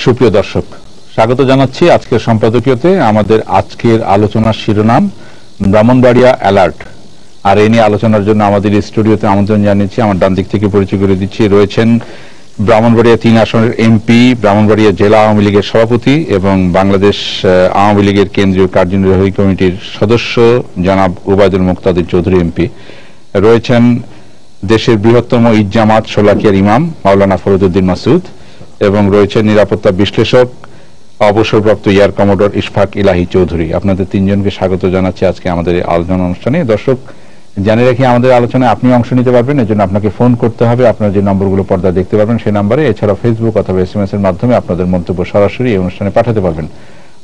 সুপ্রিয় দর্শক, স্বাগত জানাচ্ছি আজকের সম্পাদকীয়তে। আমাদের আজকের আলোচনার শিরোনাম ব্রাহ্মণবাড়িয়া অ্যালার্ট। আর এই নিয়ে আলোচনার জন্য আমাদের স্টুডিওতে আমন্ত্রণ জানিয়েছি, আমার ডান দিক থেকে পরিচয় করে দিচ্ছি, রয়েছেন ব্রাহ্মণবাড়িয়া 3 আসনের এমপি, ব্রাহ্মণবাড়িয়া জেলা আওয়ামী লীগের সভাপতি এবং বাংলাদেশ আওয়ামী লীগের কেন্দ্রীয় কার্যনির্বাহী কমিটির সদস্য জনাব ওবায়দুল মুক্তাদির চৌধুরী এমপি। রয়েছেন দেশের বৃহত্তম ঈদ জামাত শোলাকিয়ার ইমাম মাওলানা ফরদউদ্দিন মাসুদ এবং রয়েছেন নিরাপত্তা বিশ্লেষক অবসরপ্রাপ্ত এয়ার কমোডর ইশফাক ইলাহি চৌধুরী। আপনাদের তিনজনকে স্বাগত জানাচ্ছি আজকে আমাদের আলোচনা অনুষ্ঠানে। দর্শক, জানিয়ে রাখি আমাদের আলোচনায় আপনি অংশ নিতে পারবেন, এর জন্য আপনাকে ফোন করতে হবে। আপনার যে নম্বরগুলো পর্দা দেখতে পারবেন সেই নম্বরে, এছাড়া ফেসবুক অথবা SMS এর মাধ্যমে আপনাদের মন্তব্য সরাসরি এই অনুষ্ঠানে পাঠাতে পারবেন।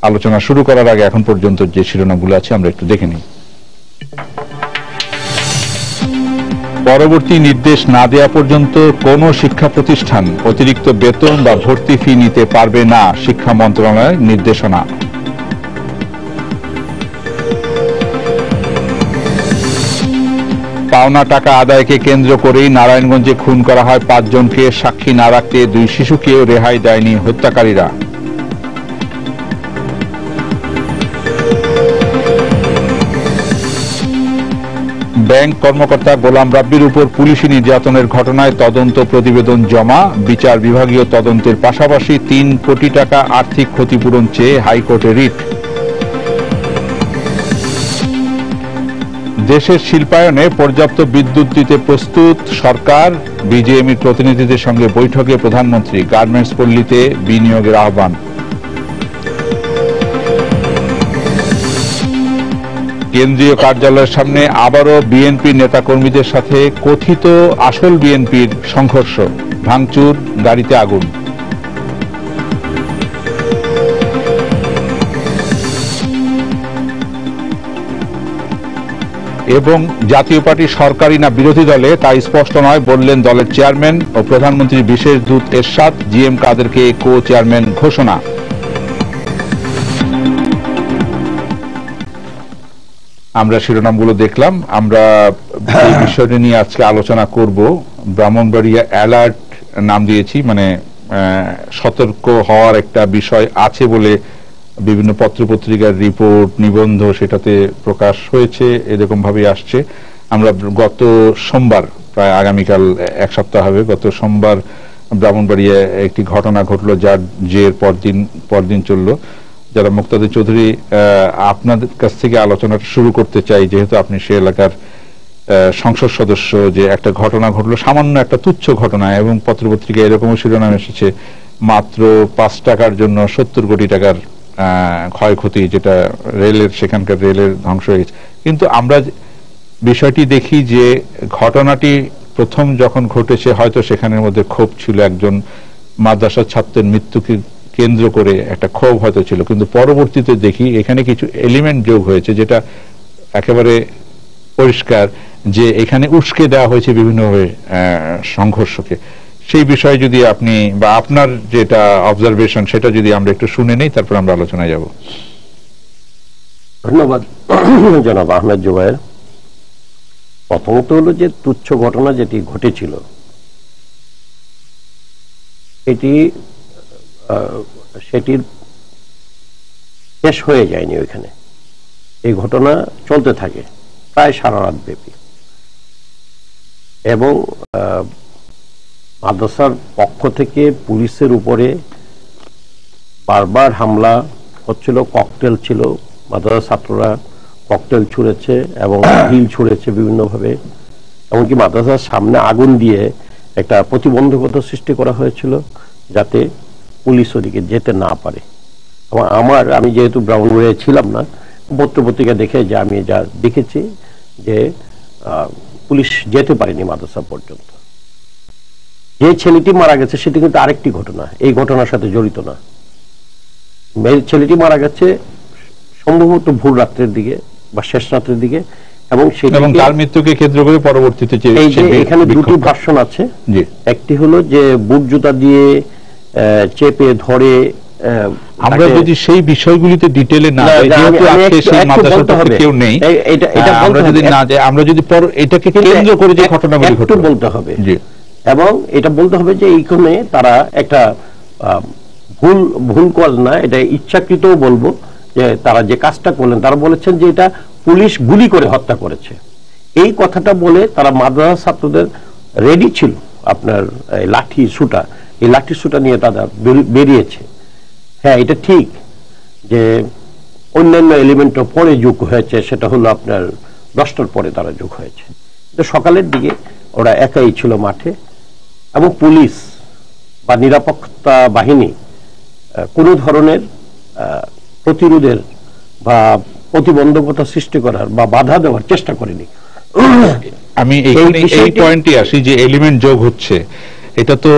আলোচনা শুরু করার আগে এখন পর্যন্ত যে শিরোনামগুলো আছে আমরা একটু দেখে নিই। পরবর্তী নির্দেশ না দেওয়া পর্যন্ত কোনো শিক্ষা প্রতিষ্ঠান অতিরিক্ত বেতন বা ভর্তি ফি নিতে পারবে না, শিক্ষা মন্ত্রণালয়ের নির্দেশনা। পাওনা টাকা আদায়কে কেন্দ্র করেই নারায়ণগঞ্জে খুন করা হয় 5 জনকে, সাক্ষী না রাখতে 2 শিশুকেও রেহাই দেয়নি হত্যাকারীরা। ব্যাংক কর্মকর্তা গোলাম রাব্বির উপর পুলিশি নির্যাতনের ঘটনায় তদন্ত প্রতিবেদন জমা, বিচার বিভাগীয় তদন্তের পাশাপাশি 3 কোটি টাকা আর্থিক ক্ষতিপূরণ চেয়ে হাইকোর্টে রিট। দেশের শিল্পায়নে পর্যাপ্ত বিদ্যুৎ দিতে প্রস্তুত সরকার, বিজেএমইর প্রতিনিধিদের সঙ্গে বৈঠকে প্রধানমন্ত্রী, গার্মেন্টস পল্লীতে বিনিয়োগের আহ্বান। কেন্দ্রীয় কার্যালয়ের সামনে আবারও বিএনপির নেতাকর্মীদের সাথে কথিত আসল বিএনপির সংঘর্ষ, ভাঙচুর, গাড়িতে আগুন। এবং জাতীয় পার্টি সরকারি না বিরোধী দলে তা স্পষ্ট নয় বললেন দলের চেয়ারম্যান ও প্রধানমন্ত্রীর বিশেষ দূত এরশাদ, জিএম কাদেরকে কো চেয়ারম্যান ঘোষণা। আমরা শিরোনামগুলো দেখলাম। আমরা এই বিষয়টি নিয়ে আজকে আলোচনা করব। ব্রাহ্মণবাড়িয়া অ্যালার্ট নাম দিয়েছি, মানে সতর্ক হওয়ার একটা বিষয় আছে বলে বিভিন্ন পত্রপত্রিকার রিপোর্ট, নিবন্ধ সেটাতে প্রকাশ হয়েছে, এরকম ভাবে আসছে। আমরা গত সোমবার, প্রায় আগামীকাল 1 সপ্তাহ হবে, গত সোমবার ব্রাহ্মণবাড়িয়া একটি ঘটনা ঘটলো, যার জের পরদিন চললো। যারা মুক্তাদির চৌধুরী, আপনাদের কাছ থেকে আলোচনাটা শুরু করতে চাই, যেহেতু আপনি সে এলাকার সংসদ সদস্য, যে একটা ঘটনা ঘটলো, সামান্য একটা তুচ্ছ ঘটনা, এবং পত্রপত্রিকায় এরকমও শিরোনাম এসেছে মাত্র 5 টাকার জন্য 70 কোটি টাকার ক্ষয়ক্ষতি, যেটা রেলের, সেখানকার রেলের ধ্বংস হয়েছে। কিন্তু আমরা বিষয়টি দেখি যে ঘটনাটি প্রথম যখন ঘটেছে হয়তো সেখানের মধ্যে ক্ষোভ ছিল, একজন মাদ্রাসার ছাত্রের মৃত্যুকে কেন্দ্র করে একটা ক্ষোভ হয়তো ছিল, কিন্তু পরবর্তীতে দেখি এখানে কিছু এলিমেন্ট যোগ হয়েছে যেটা একেবারে পরিষ্কার যে এখানে উস্কে দেওয়া হয়েছে বিভিন্নভাবে সংঘর্ষকে। সেই বিষয়ে যদি আপনি বা আপনার যেটা অবজারভেশন সেটা যদি আমরা একটু শুনে নেই, তারপর আমরা আলোচনায় যাব। ধন্যবাদ জনাব আহমেদ জুবায়ের। প্রথমত হলো যে তুচ্ছ ঘটনা যেটি ঘটেছিল, সেটির শেষ হয়ে যায়নি ওইখানে। এই ঘটনা চলতে থাকে প্রায় সারা রাত ব্যাপী, এবং মাদ্রাসার পক্ষ থেকে পুলিশের উপরে বারবার হামলা হচ্ছিল, ককটেল ছিল, মাদ্রাসার ছাত্ররা ককটেল ছুঁড়েছে এবং ঢিল ছুঁড়েছে বিভিন্নভাবে, এমনকি মাদ্রাসার সামনে আগুন দিয়ে একটা প্রতিবন্ধকতা সৃষ্টি করা হয়েছিল যাতে পুলিশ ওদিকে যেতে না পারে। এবং আমি যেহেতু ব্রাহ্মণবাড়িয়ায় ছিলাম না, পত্রপত্রিকা দেখে যে আমি যা দেখেছি যে পুলিশ যেতে পারেনি মাদ্রাসা পর্যন্ত। যে ছেলেটি মারা গেছে সেটি কিন্তু আরেকটি ঘটনা, এই ঘটনার সাথে জড়িত না। ছেলেটি মারা গেছে সম্ভবত ভোর রাত্রের দিকে বা শেষ রাত্রের দিকে, এবং তার মৃত্যুকে কেন্দ্র করে পরবর্তীতে এখানে দুটি ভার্সন আছে। একটি হলো যে বুট জুতা দিয়ে চেপে ধরে, আমরা যদি সেই বিষয়গুলিতে ডিটেইলে না যাই, যেহেতু আজকে সেই মাদ্রাসাতে কেউ নেই, আমরা যদি না যাই, আমরা যদি এটাকে কেন্দ্র করে যে ঘটনাগুলি ঘটে বলতে হবে, এবং এটা বলতে হবে যে এইখানে তারা একটা ভুল কল না, এটা ইচ্ছাকৃত বলবো, যে তারা যে কাজটা করলেন, তারা বলেছেন যে এটা পুলিশ গুলি করে হত্যা করেছে। এই কথাটা বলে তারা মাদ্রাসা ছাত্রদের রেডি ছিল আপনার লাঠি সুটা, এই লাঠি সুটা নিয়ে তারা বেরিয়েছে। হ্যাঁ, এটা ঠিক যে অন্যান্য এলিমেন্টও পরে যোগ হয়েছে, সেটা হলো আপনার 10টার পরে তারা যোগ হয়েছে। কিন্তু সকালের দিকে ওরা একাই ছিল মাঠে, এবং পুলিশ বা নিরাপত্তা বাহিনী কোনো ধরনের প্রতিরোধের বা প্রতিবন্ধকতা সৃষ্টি করার বা বাধা দেওয়ার চেষ্টা করেনি। আমি এই পয়েন্টে আসি যে এলিমেন্ট যোগ হচ্ছে, এটা তো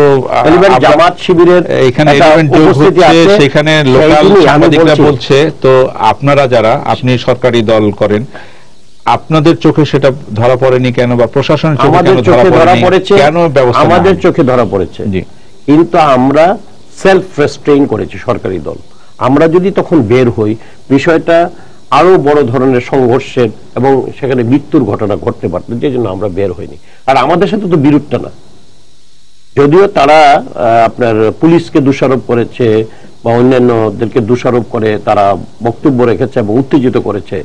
জামাত শিবিরের এখানে এলিমেন্ট যোগ হচ্ছে, সেখানে লোকাল সাংবাদিকরা বলছে। তো আপনারা যারা, আপনি সরকারি দল করেন, আপনাদের চোখে সেটা ধরা পড়েনি কেন, বা প্রশাসনের চোখে কেন ধরা পড়েছে, কেন ব্যবস্থা? আমাদের চোখে ধরা পড়েছে, কিন্তু আমরা সেলফ রেস্ট্রেইন করেছি সরকারি দল। আমরা যদি তখন বের হই, বিষয়টা আরো বড় ধরনের সংঘর্ষের এবং সেখানে মৃত্যুর ঘটনা ঘটতে পারত, যে জন্য আমরা বের হইনি। আর আমাদের সাথে তো বিরোধটা না, যদিও তারা আপনার পুলিশকে দোষারোপ করেছে বা অন্যান্যদেরকে দোষারোপ করে তারা বক্তব্য রেখেছে এবং উত্তেজিত করেছে,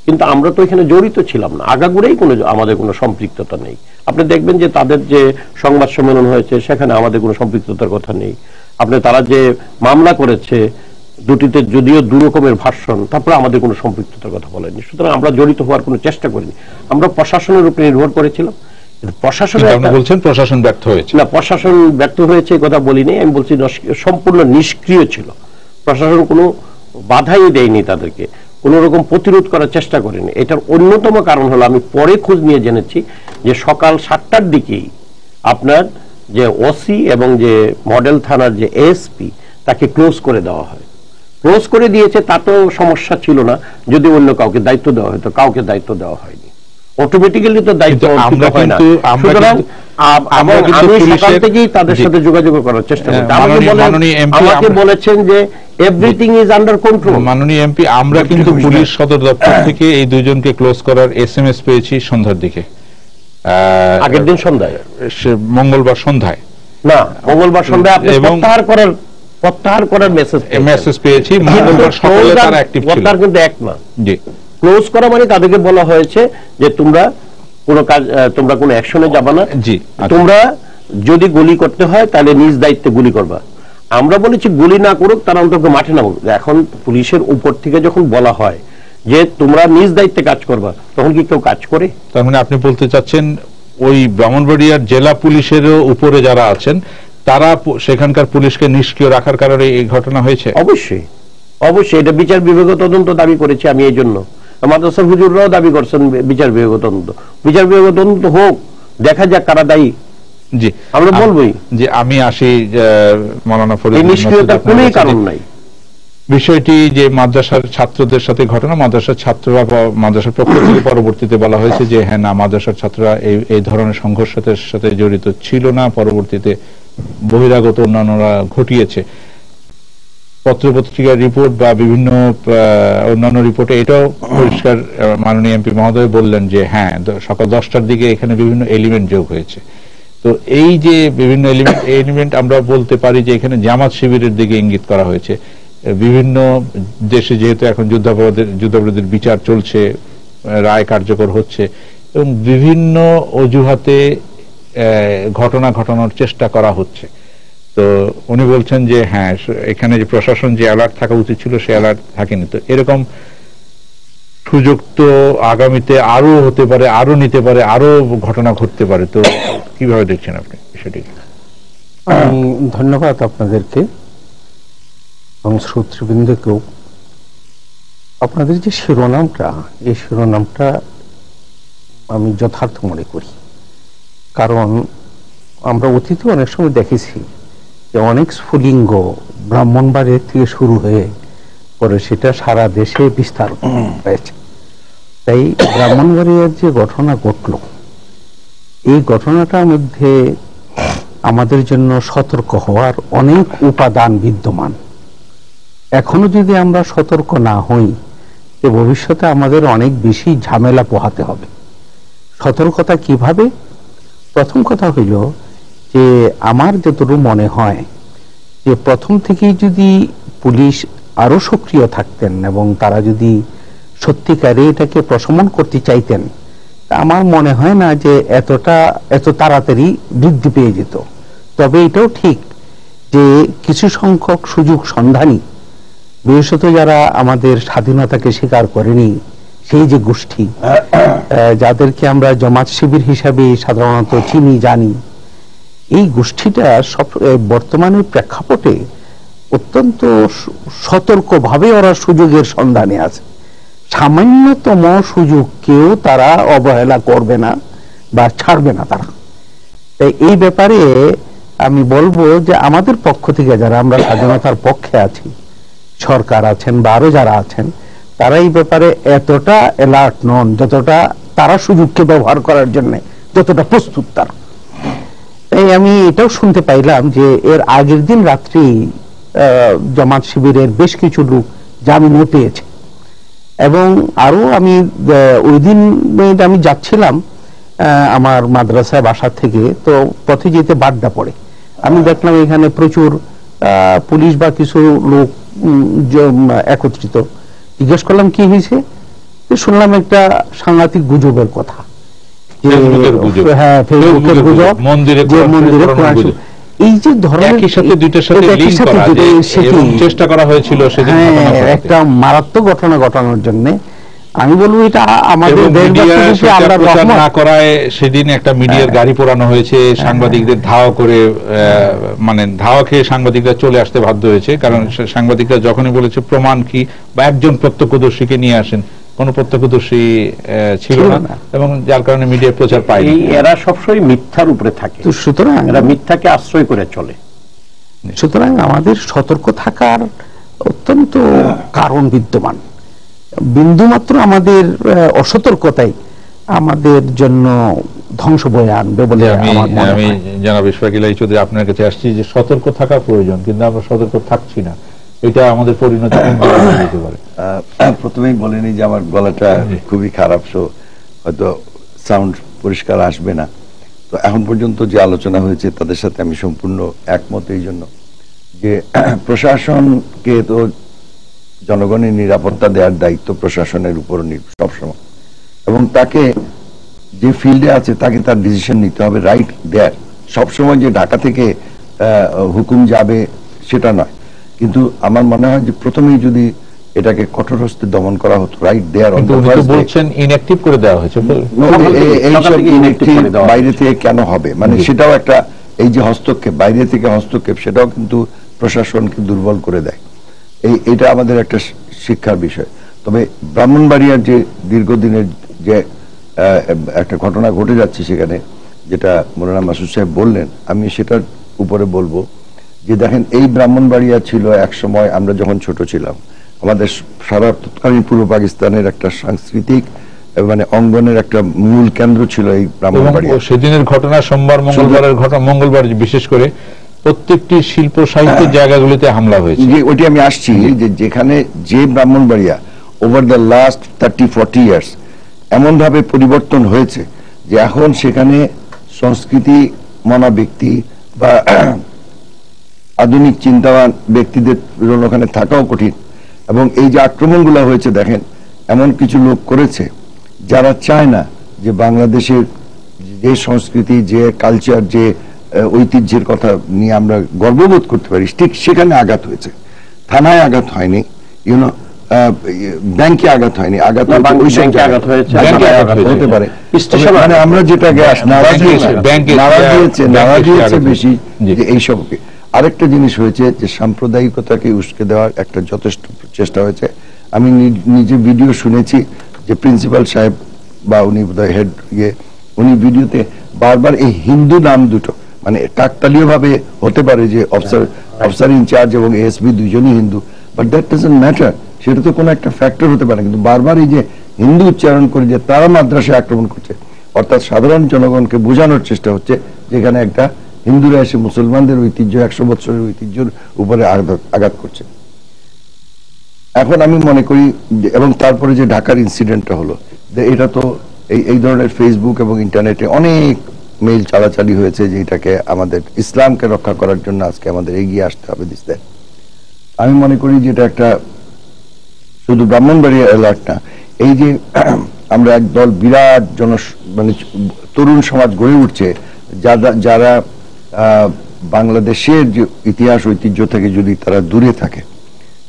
কিন্তু আমরা তো এখানে জড়িত ছিলাম না, আগাগোড়াই আমাদের কোনো সম্পৃক্ততা নেই। আপনি দেখবেন যে তাদের যে সংবাদ সম্মেলন হয়েছে, সেখানে আমাদের কোনো সম্পৃক্ততার কথা নেই। আপনি তারা যে মামলা করেছে দুটিতে যদিও দু রকমের ভার্সন, তারপরে আমাদের কোনো সম্পৃক্ততার কথা বলেনি। সুতরাং আমরা জড়িত হওয়ার কোনো চেষ্টা করিনি, আমরা প্রশাসনের উপরে নির্ভর করেছিলাম। প্রশাসন ব্যর্থ হয়েছে না, প্রশাসন ব্যর্থ হয়েছে এই কথা বলিনি, আমি বলছি সম্পূর্ণ নিষ্ক্রিয় ছিল। প্রশাসন কোনো বাধাই দেয়নি তাদেরকে, কোন রকম প্রতিরোধ করার চেষ্টা করেনি। এটার অন্যতম কারণ হলো, আমি পরে খোঁজ নিয়ে জেনেছি যে সকাল 7টার দিকেই আপনার যে ওসি এবং যে মডেল থানার যে এসপি, তাকে ক্লোজ করে দেওয়া হয়। ক্লোজ করে দিয়েছে, তাতেও সমস্যা ছিল না যদি অন্য কাউকে দায়িত্ব দেওয়া হতো, কাউকে দায়িত্ব দেওয়া হয়নি। অটোমেটিক্যালি তো দায়িত্ব হয় না। সুতরাং আমি সকাল থেকেই তাদের সাথে যোগাযোগ করার চেষ্টা করছি। আমাকে বলেছেন যে এভরিথিং ইজ আন্ডার কন্ট্রোল। মাননীয় এমপি, আমরা কিন্তু পুলিশ সদর দপ্তর থেকে এই দুজনকে ক্লোজ করার এসএমএস পেয়েছি সন্ধ্যার দিকে, আগের দিন সন্ধ্যায়, মঙ্গলবার সন্ধ্যায়। না, মঙ্গলবার সন্ধ্যায় আপনি প্রত্যাহার করার মেসেজ পেয়েছি। মঙ্গলবার সকালে তারা অ্যাক্টিভ ছিল, কিন্তু এক না। জি, ক্লোজ করা মানে তাদেরকে বলা হয়েছে যে তোমরা কোনো কাজ, তোমরা কোনো অ্যাকশনে যাবে না, তোমরা যদি গুলি করতে হয় তাহলে নিজ দায়িত্বে গুলি করবা। আমরা বলেছি গুলি না করুক, তারা অন্তত মাঠে নামুক। এখন পুলিশের উপর থেকে যখন বলা হয় যে তোমরা নিজ দায়িত্বে কাজ করবা, তখন কি কেউ কাজ করে? তার মানে আপনি বলতে চাচ্ছেন ওই ব্রাহ্মণবাড়িয়ার জেলা পুলিশেরও উপরে যারা আছেন, তারা সেখানকার পুলিশকে নিষ্ক্রিয় রাখার কারণে এই ঘটনা হয়েছে? অবশ্যই, অবশ্যই। এটা বিচার বিভাগ তদন্ত দাবি করেছি আমি, এই জন্য মাদ্রাসার হুজুররাও দাবি করছেন বিচার বিভাগ তদন্ত। বিচার বিভাগ তদন্ত হোক, দেখা যাক কারা দায়ী। জি, আমরা বলবোই যে আমি আসি মাওলানা ফরিদ, নিষ্ক্রিয়তার কোনো কারণ নাই। বিষয়টি যে মাদ্রাসার ছাত্রদের সাথে ঘটনা, মাদ্রাসার ছাত্ররা মাদ্রাসার পক্ষ থেকে পরবর্তীতে বলা হয়েছে যে হ্যাঁ না, মাদ্রাসার ছাত্ররা এই ধরনের সংঘর্ষের সাথে জড়িত ছিল না, পরবর্তীতে বহিরাগত অন্যান্যরা ঘটিয়েছে। পত্রপত্রিকার রিপোর্ট বা বিভিন্ন অন্যান্য রিপোর্টে এটাও পরিষ্কার মাননীয় এমপি মহোদয় বললেন যে হ্যাঁ, সকাল 10টার দিকে এখানে বিভিন্ন এলিমেন্ট যোগ হয়েছে। তো এই যে বিভিন্ন এলিমেন্ট আমরা বলতে পারি যে এখানে জামাত শিবিরের দিকে ইঙ্গিত করা হয়েছে। বিভিন্ন দেশে যেহেতু এখন যুদ্ধাপরাধীদের বিচার চলছে, রায় কার্যকর হচ্ছে, এবং বিভিন্ন অজুহাতে ঘটনা ঘটানোর চেষ্টা করা হচ্ছে। তো উনি বলছেন যে হ্যাঁ, এখানে যে প্রশাসন যে অ্যালার্ট থাকা উচিত ছিল, সে অ্যালার্ট থাকেনি। তো এরকম সুযোগ তো আগামীতে আরো হতে পারে, আরো নিতে পারে, আরো ঘটনা ঘটতে পারে। তো কিভাবে দেখছেন আপনি বিষয়টিকে? ধন্যবাদ আপনাদেরকে এবং শ্রোতৃবৃন্দকেও। আপনাদের যে শিরোনামটা, এই শিরোনামটা আমি যথার্থ মনে করি। কারণ আমরা অতীতে অনেক সময় দেখেছি যে অনেক স্ফুলিঙ্গ ব্রাহ্মণবাড়িয়া থেকে শুরু হয়ে পরে সেটা সারা দেশে বিস্তার হয়েছে। তাই ব্রাহ্মণবাড়িয়ার যে ঘটনা ঘটল, এই ঘটনাটার মধ্যে আমাদের জন্য সতর্ক হওয়ার অনেক উপাদান বিদ্যমান। এখনো যদি আমরা সতর্ক না হই, যে ভবিষ্যতে আমাদের অনেক বেশি ঝামেলা পোহাতে হবে। সতর্কতা কিভাবে? প্রথম কথা হইল যে আমার যতটুকু মনে হয় যে প্রথম থেকেই যদি পুলিশ আরো সক্রিয় থাকতেন এবং তারা যদি সত্যিকারে এটাকে প্রশমন করতে চাইতেন, আমার মনে হয় না যে এত তাড়াতাড়ি বৃদ্ধি পেয়ে যেত। তবে এটাও ঠিক যে কিছু সংখ্যক সুযোগ সন্ধানী, বিশেষত যারা আমাদের স্বাধীনতাকে স্বীকার করেনি, সেই যে গোষ্ঠী যাদেরকে আমরা জামাত শিবির হিসাবে সাধারণত চিনি জানি, এই গোষ্ঠীটা সব বর্তমানের প্রেক্ষাপটে অত্যন্ত সতর্কভাবে ওরা সুযোগের সন্ধানে আছে। সামান্যতম সুযোগকেও তারা অবহেলা করবে না বা ছাড়বে না তারা। তাই এই ব্যাপারে আমি বলবো যে আমাদের পক্ষ থেকে যারা আমরা স্বাধীনতার পক্ষে আছি, সরকার আছেন বা আরো যারা আছেন, তারা এই ব্যাপারে এতটা অ্যালার্ট নন যতটা তারা সুযোগকে ব্যবহার করার জন্য যতটা প্রস্তুত তারা। তাই আমি এটাও শুনতে পাইলাম যে এর আগের দিন রাত্রি জামাত শিবিরের বেশ কিছু লোক জামিনও পেয়েছে। এবং আরো আমি ওই দিন আমি যাচ্ছিলাম আমার মাদ্রাসা বাসা থেকে, তো পথে যেতে বাড্ডা পড়ে আমি দেখলাম এখানে প্রচুর পুলিশ বা কিছু লোক একত্রিত। জিজ্ঞেস করলাম কি হয়েছে, শুনলাম একটা সাংঘাতিক গুজবের কথা, ফেসবুকের গুজব, মন্দিরে এই যে ধরনের চেষ্টা করা হয়েছিল একটা মারাত্মক ঘটনা ঘটানোর জন্য। আমি বলবো এটা আমাদের না করায় সেদিন একটা মিডিয়ার গাড়ি পোড়ানো হয়েছে, সাংবাদিকদের ধাওয়া করে, মানে ধাওয়া খেয়ে সাংবাদিকরা চলে আসতে বাধ্য হয়েছে। কারণ সাংবাদিকরা যখনই বলেছে প্রমাণ কি বা একজন প্রত্যক্ষদর্শীকে নিয়ে আসেন, কোন প্রত্যক্ষদর্শী ছিল না, এবং যার কারণে মিডিয়ার প্রচার পায়নি। এরা সবসময় মিথ্যার উপরে থাকে, সুতরাং এরা মিথ্যাকে আশ্রয় করে চলে। সুতরাং আমাদের সতর্ক থাকার অত্যন্ত কারণ বিদ্যমান। বিন্দুমাত্র আমাদের অসতর্কতাই আমাদের জন্য ধ্বংস বয়ে আনবে বলে আমি জনাব ইশফাক ইলাহি চৌধুরী আপনার কাছে আসছি যে সতর্ক থাকা প্রয়োজন, কিন্তু আমরা সতর্ক থাকছি না। এটা আমাদের পরিণতি হতে পারে। প্রথমেই বলেনি যে আমার গলাটা খুবই খারাপ, সো হয়তো সাউন্ড পরিষ্কার আসবে না। তো এখন পর্যন্ত যে আলোচনা হয়েছে তাদের সাথে আমি সম্পূর্ণ একমত, এই জন্য যে প্রশাসনকে তো জনগণের নিরাপত্তা দেওয়ার দায়িত্ব প্রশাসনের উপর সবসময়, এবং তাকে যে ফিল্ডে আছে তাকে তার ডিসিশন নিতে হবে রাইট দেয়ার। সবসময় যে ঢাকা থেকে হুকুম যাবে সেটা নয়, কিন্তু আমার মনে হয় যে প্রথমেই যদি এটাকে কঠোর হস্তে দমন করা হতো রাইট দেয়ার। বলছেন ইনঅ্যাক্টিভ করে দেওয়া হয়েছে, এইসব ইনঅ্যাক্টিভ বাইরে থেকে কেন হবে, মানে সেটাও একটা, এই যে হস্তক্ষেপ, বাইরে থেকে হস্তক্ষেপ, সেটাও কিন্তু প্রশাসনকে দুর্বল করে দেয়। এটা আমাদের একটা শিক্ষার বিষয়। তবে ব্রাহ্মণবাড়িয়ার যে দীর্ঘদিনের যে একটা ঘটনা ঘটে যাচ্ছে সেখানে, যেটা মৌলানা মাসুদ সাহেব বললেন, আমি সেটার উপরে বলবো যে দেখেন, এই ব্রাহ্মণবাড়িয়া ছিল এক সময়, আমরা যখন ছোট ছিলাম, আমাদের সারা তৎকালীন পূর্ব পাকিস্তানের একটা সাংস্কৃতিক মানে অঙ্গনের একটা মূল কেন্দ্র ছিল এই ব্রাহ্মণবাড়িয়া। সেদিনের ঘটনা সোমবার মঙ্গলবারের ঘটনা, মঙ্গলবার বিশেষ করে প্রত্যেকটি শিল্প সাহিত্যের জায়গাগুলিতে হামলা হয়েছে। ওইটি আমি আসছি যে যেখানে যে Brahmanbaria over the last 30-40 years এমন ভাবে পরিবর্তন হয়েছে যে এখন সেখানে সংস্কৃতি মনা ব্যক্তি বা আধুনিক চিন্তাবান ব্যক্তিদের ওখানে থাকাও কঠিন। এবং এই যে আক্রমণগুলো হয়েছে দেখেন, এমন কিছু লোক করেছে যারা চায় না যে বাংলাদেশের যে সংস্কৃতি, যে কালচার, যে ঐতিহ্যের কথা নিয়ে আমরা গর্ববোধ করতে পারি, ঠিক সেখানে আঘাত হয়েছে। থানায় আঘাত হয়নি, ইউনো ব্যাংকে আঘাত হয়নি, আঘাত হতে পারে। মানে আমরা যেটা নাড়া দিয়েছে বেশি এইসবকে। আরেকটা জিনিস হয়েছে যে সাম্প্রদায়িকতাকে উস্কে দেওয়ার একটা যথেষ্ট চেষ্টা হয়েছে। আমি নিজে ভিডিও শুনেছি যে প্রিন্সিপাল সাহেব বা উনি বোধহয় হেড উনি ভিডিওতে বারবার এই হিন্দু নাম দুটো, মানে কাকতালীয় ভাবে হতে পারে যে অফিসার ইনচার্জ এবং এএসপি দুইজনই Hindu, but that doesn't matter, সেটা তো কোনো একটা ফ্যাক্টর হতে পারে। কিন্তু বারবার এই যে হিন্দু উচ্চারণ করে যে তারা মাদ্রাসায় আক্রমণ করছে, অর্থাৎ সাধারণ জনগণকে বোঝানোর চেষ্টা হচ্ছে যেখানে একটা হিন্দুরা এসে মুসলমানদের ঐতিহ্য, 100 বছরের ঐতিহ্যের উপরে আঘাত করছে। এখন আমি মনে করি, এবং তারপরে যে ঢাকার ইনসিডেন্টটা হলো, এটা তো এই ধরনের ফেসবুক এবং ইন্টারনেটে অনেক মেইল চালাচালি হয়েছে, যেটাকে আমাদের ইসলামকে রক্ষা করার জন্য আজকে আমাদের এগিয়ে আসতে হবে দিস। আমি মনে করি যে এটা একটা শুধু ব্রাহ্মণবাড়িয়া অ্যালার্ট না, এই যে আমরা একদল বিরাট মানে তরুণ সমাজ গড়ে উঠছে, যারা বাংলাদেশের যে ইতিহাস ঐতিহ্য থেকে যদি তারা দূরে থাকে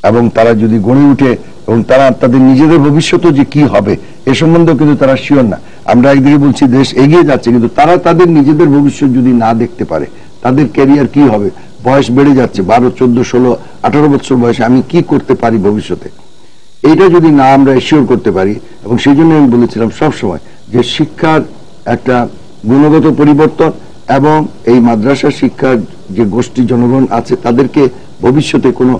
এবং তারা যদি গড়ে উঠে এবং তারা তাদের নিজেদের ভবিষ্যৎ যে কি হবে এ সম্বন্ধেও কিন্তু তারা শিওর না। আমরা একদিকে বলছি দেশ এগিয়ে যাচ্ছে, কিন্তু তারা তাদের নিজেদের ভবিষ্যৎ যদি না দেখতে পারে, তাদের ক্যারিয়ার কি হবে, বয়স বেড়ে যাচ্ছে, 12, 14, 16, 18 বছর বয়সে আমি কি করতে পারি ভবিষ্যতে, এইটা যদি না আমরা এশিওর করতে পারি। এবং সেই জন্য আমি বলেছিলাম সবসময় যে শিক্ষার একটা গুণগত পরিবর্তন এবং এই মাদ্রাসা শিক্ষার যে গোষ্ঠী জনগণ আছে তাদেরকে ভবিষ্যতে কোনো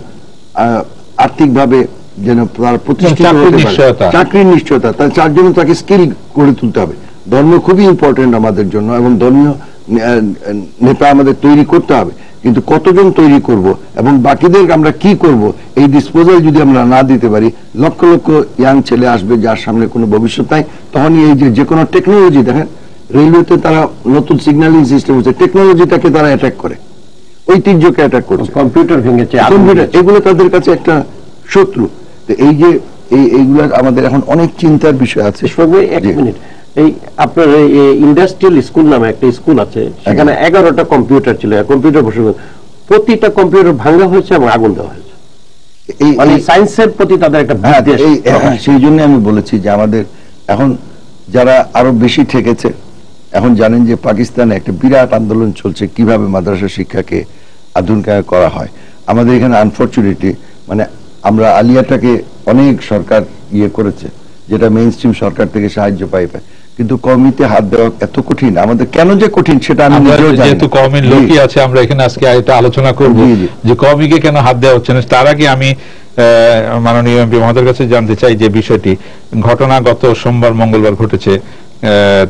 আর্থিকভাবে যেন তারা প্রতিষ্ঠিত হতে পারে, চাকরির নিশ্চয়তা, তার জন্য তাকে স্কিল গড়ে তুলতে হবে। ধর্ম খুবই ইম্পর্টেন্ট আমাদের জন্য এবং ধর্মীয় নেতা আমাদের তৈরি করতে হবে, কিন্তু কতজন তৈরি করব এবং বাকিদের আমরা কি করব, এই ডিসপোজাল যদি আমরা না দিতে পারি, লক্ষ লক্ষ ইয়াং ছেলে আসবে যার সামনে কোনো ভবিষ্যৎ নাই। তখনই এই যে কোনো টেকনোলজি, দেখেন রেলওয়েতে তারা নতুন সিগন্যালিং সিস্টেম হচ্ছে, টেকনোলজিটাকে তারা অ্যাটাক করে, ঐতিহ্যকে অ্যাটাক করছে, কম্পিউটার ভেঙেছে, কম্পিউটার, এগুলো তাদের কাছে একটা শত্রু। এই যে এইগুলো আমাদের এখন অনেক চিন্তার বিষয় আছে। এক মিনিট, এই আপনার ইন্ডাস্ট্রিয়াল স্কুল নামে একটা স্কুল আছে, সেখানে 11টা কম্পিউটার ছিল, কম্পিউটার বসে প্রতিটা কম্পিউটার ভাঙা হয়েছে এবং আগুন দেওয়া হয়েছে। মানে সায়েন্সের প্রতি তাদের একটা বিদ্বেষ। সেই জন্য আমি বলেছি যে আমাদের এখন যারা আরো বেশি ঠেকেছে, এখন জানেন যে পাকিস্তানে একটা বিরাট আন্দোলন চলছে কিভাবে মাদ্রাসা শিক্ষাকে আধুনিকায়ন করা হয়। আমাদের এখানে আনফরচুনেটলি মানে আমরা আলিয়াটাকে অনেক সরকার করেছে, যেটা মেইন স্ট্রিম সরকার থেকে সাহায্য পাই, কিন্তু কওমিতে হাত দেওয়া এত কঠিন। আমাদের কেন যে কঠিন সেটা আমি নিজেও জানি। যেহেতু কওমির লোকই আছে, আমরা এখানে আজকে এটা আলোচনা করব যে কওমিকে কেন হাত দেওয়া হচ্ছে না। তার আগে আমি মাননীয় এমপি মহোদয়ের কাছে জানতে চাই যে বিষয়টি, ঘটনা গত সোমবার মঙ্গলবার ঘটেছে,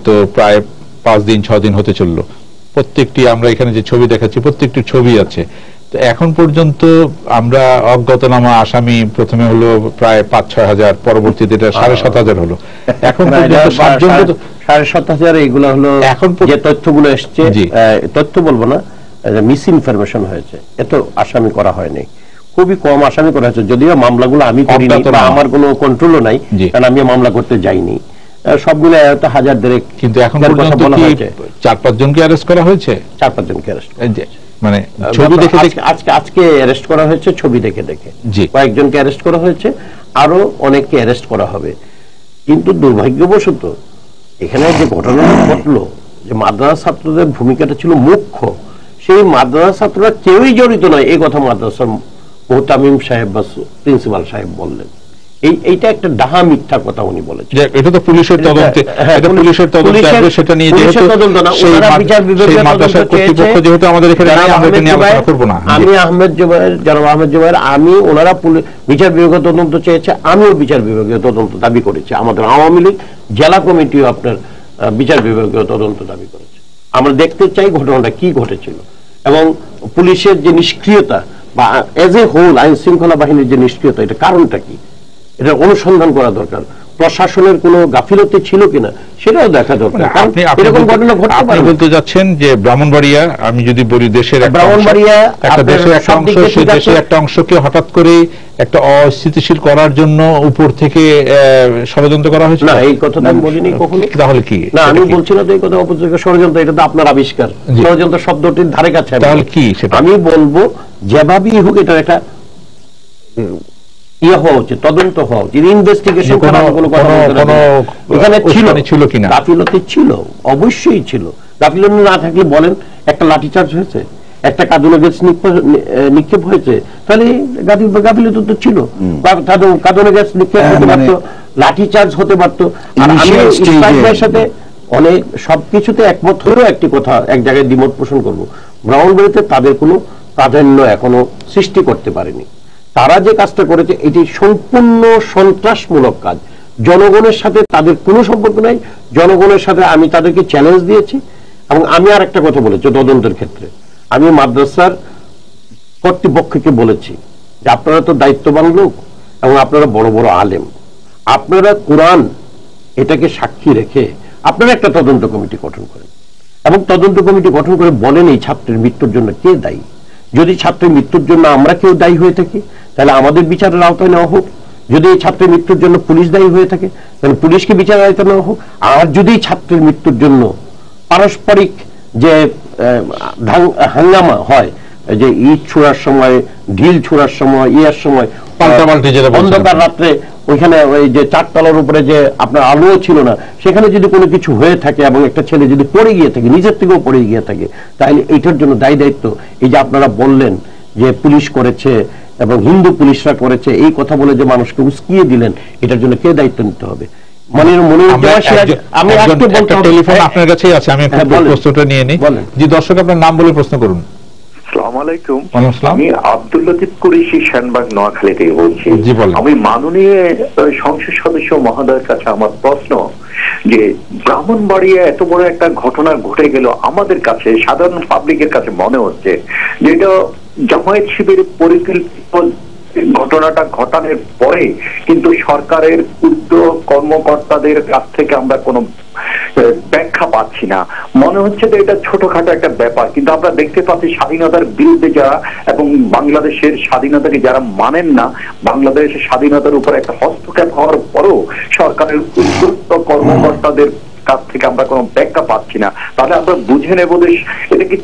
তো প্রায় 5 দিন 6 দিন হতে চললো। প্রত্যেকটি আমরা এখানে যে ছবি দেখাচ্ছি প্রত্যেকটি ছবি আছে। তো এখন পর্যন্ত আমরা অজ্ঞাতনামা আসামি প্রথমে হলো প্রায় 5-6 হাজার, পরবর্তীতে এটা 7,500 হলো। এখন পর্যন্ত 7,500 এগুলো হলো এখন যে তথ্যগুলো এসছে, তথ্য বলবো না, মিস ইনফরমেশন হয়েছে, এত আসামি করা হয়নি, খুবই কম আসামি করা হয়েছে। যদিও মামলাগুলো আমি করিনি বা আমার কোনো কন্ট্রোলও নাই, কারণ আমি মামলা করতে যাইনি, সবগুলো হয়তো 1000 কিন্তু এখন পর্যন্ত কি 4-5 জনকে অ্যারেস্ট করা হয়েছে? 4-5 জনকে অ্যারেস্ট, মানে ছবি দেখে আজকে অ্যারেস্ট করা হয়েছে, ছবি দেখে কয়েকজনকে অ্যারেস্ট করা হয়েছে, আরো অনেককে অ্যারেস্ট করা হবে। কিন্তু দুর্ভাগ্যবশত এখানে যে ঘটনা ঘটলো, যে মাদ্রাসা ছাত্রদের ভূমিকাটা ছিল মুখ্য, সেই মাদ্রাসা ছাত্ররা কেউই জড়িত নয়, এই কথা মাদ্রাসার মোহতামিম সাহেব বা প্রিন্সিপাল সাহেব বললেন। এইটা একটা ডাহা মিথ্যা কথা উনি বলেছেন। এটা তো পুলিশের তদন্তে, এটা পুলিশের তদন্তে আসবে, সেটা নিয়ে যেহেতু সেই বিচার বিভাগীয় মাদ্রাসার কর্তৃপক্ষ যেহেতু আমাদের এখানে নাই, আমরা এটা নিয়ে আলোচনা করব না। আমি জনাব আহমেদ জুবায়ের, ওনারা বিচার বিভাগীয় তদন্ত চেয়েছে, আমিও বিচার বিভাগীয় তদন্ত দাবি করেছি। আমাদের আওয়ামী লীগ জেলা কমিটিও আপনার বিচার বিভাগীয় তদন্ত দাবি করেছে। আমরা দেখতে চাই ঘটনাটা কি ঘটেছিল এবং পুলিশের যে নিষ্ক্রিয়তা বা এজ এ হোল আইন শৃঙ্খলা বাহিনীর যে নিষ্ক্রিয়তা, এটা কারণটা কি, এটা অনুসন্ধান করা দরকার। প্রশাসনের কোনো গাফিলতি ছিল কিনা সেটাও দেখা দরকার। এরকম ঘটনা ঘটতে পারে। আপনি বলতে যাচ্ছেন যে ব্রাহ্মণবাড়িয়া, আমি যদি বলি দেশের একটা অংশকে হঠাৎ করে একটা অস্থিতিশীল করার জন্য উপর থেকে ষড়যন্ত্র করা হয়েছে? না, এই কথাটা আমি বলিনি কখনো। তাহলে কি? না, আমি বলছি না তো এই কথা অপযোগ্য ষড়যন্ত্র, এটা তো আপনার আবিষ্কার। ষড়যন্ত্র শব্দটির ধারে কাছে তাহলে কি সেটা? আমি বলবো যেভাবেই হোক এটার একটা হওয়া উচিত, তদন্ত হওয়া উচিত, ইনভেস্টিগেশন করা। এখানে ছিল কিনা গাফিলতি? ছিল, অবশ্যই ছিল। গাফিলতি না থাকলে বলেন, একটা লাঠিচার্জ হয়েছে, একটা কাঁদুনে গ্যাস নিক্ষেপ হয়েছে, তাহলে গাফিলতি তো ছিল। কাঁদুনে গ্যাস নিক্ষেপ হতে পারতো, লাঠিচার্জ হতে পারতো। আর আমি ইসমাইলের সাথে অনেক সবকিছুতে একমত হলেও একটি কথা এক জায়গায় দ্বিমত পোষণ করবো, ব্রাহ্মণবাড়িয়াতে তাদের কোনো প্রাধান্য এখনো সৃষ্টি করতে পারেনি। তারা যে কাজটা করেছে এটি সম্পূর্ণ সন্ত্রাসমূলক কাজ। জনগণের সাথে তাদের কোনো সম্পর্ক নাই। জনগণের সাথে আমি তাদেরকে চ্যালেঞ্জ দিয়েছি এবং আমি আর একটা কথা বলেছি তদন্তের ক্ষেত্রে, আমি মাদ্রাসার কর্তৃপক্ষকে বলেছি যে আপনারা তো দায়িত্ববান লোক এবং আপনারা বড় বড় আলেম, আপনারা কোরআন এটাকে সাক্ষী রেখে আপনারা একটা তদন্ত কমিটি গঠন করেন এবং তদন্ত কমিটি গঠন করে বলেন এই ছাত্রের মৃত্যুর জন্য কে দায়ী। যদি ছাত্রের মৃত্যুর জন্য আমরা কেউ দায়ী হয়ে থাকি তাহলে আমাদের বিচারের আওতায় নেওয়া হোক। যদি এই ছাত্রের মৃত্যুর জন্য পুলিশ দায়ী হয়ে থাকে তাহলে পুলিশকে বিচারের আওতায় নেওয়া হোক। আর যদি ছাত্রের মৃত্যুর জন্য পারস্পরিক যে হাঙ্গামা হয়, যে ইট ছোড়ার সময়, ঢিল ছোড়ার সময়, ইয়ার সময়, অন্ধকার রাত্রে ওইখানে ওই যে চারতলার উপরে যে আপনার আলো ছিল না, সেখানে যদি কোনো কিছু হয়ে থাকে এবং একটা ছেলে যদি পড়ে গিয়ে থাকে, নিজের থেকেও পড়ে গিয়ে থাকে, তাহলে এইটার জন্য দায়িত্ব এই যে আপনারা বললেন যে পুলিশ করেছে এবং হিন্দু পুলিশরা করেছে, এই কথা বলে যে মানুষকে উস্কিয়ে দিলেন, এটার জন্য কে দায়িত্ব নিতে হবে? আমি টেলিফোন আপনার কাছেই আছে, আমি প্রশ্নটা নিয়ে নিই। জি দর্শক, আপনার নাম বলে প্রশ্ন করুন। আসসালামু আলাইকুম, আমি আব্দুল লতিফ কুরেশি, শানবাগ, নোয়াখালী থেকে বলছি। আমি মাননীয় সংসদ সদস্য মহোদয়ের কাছে আমার প্রশ্ন যে ব্রাহ্মণবাড়িয়া এত বড় একটা ঘটনা ঘটে গেল, আমাদের কাছে সাধারণ পাবলিকের কাছে মনে হচ্ছে যে এটা জামায়াত শিবিরের পরিকল্পিত ঘটনাটা ঘটানোর পরে, কিন্তু সরকারের উচ্চ কর্মকর্তাদের কাছ থেকে আমরা কোনো ব্যাখ্যা পাচ্ছি না। মনে হচ্ছে যে এটা ছোটখাটো একটা ব্যাপার, কিন্তু আমরা দেখতে পাচ্ছি স্বাধীনতার বিরুদ্ধে যারা এবং বাংলাদেশের স্বাধীনতাকে যারা মানেন না, বাংলাদেশের স্বাধীনতার উপর একটা হস্তক্ষেপ হওয়ার পরও সরকারের উচ্চ কর্মকর্তাদের কাছ থেকে আমরা কোনো ব্যাখ্যা পাচ্ছি না। তাহলে আমরা বুঝে নেব যে এটা কি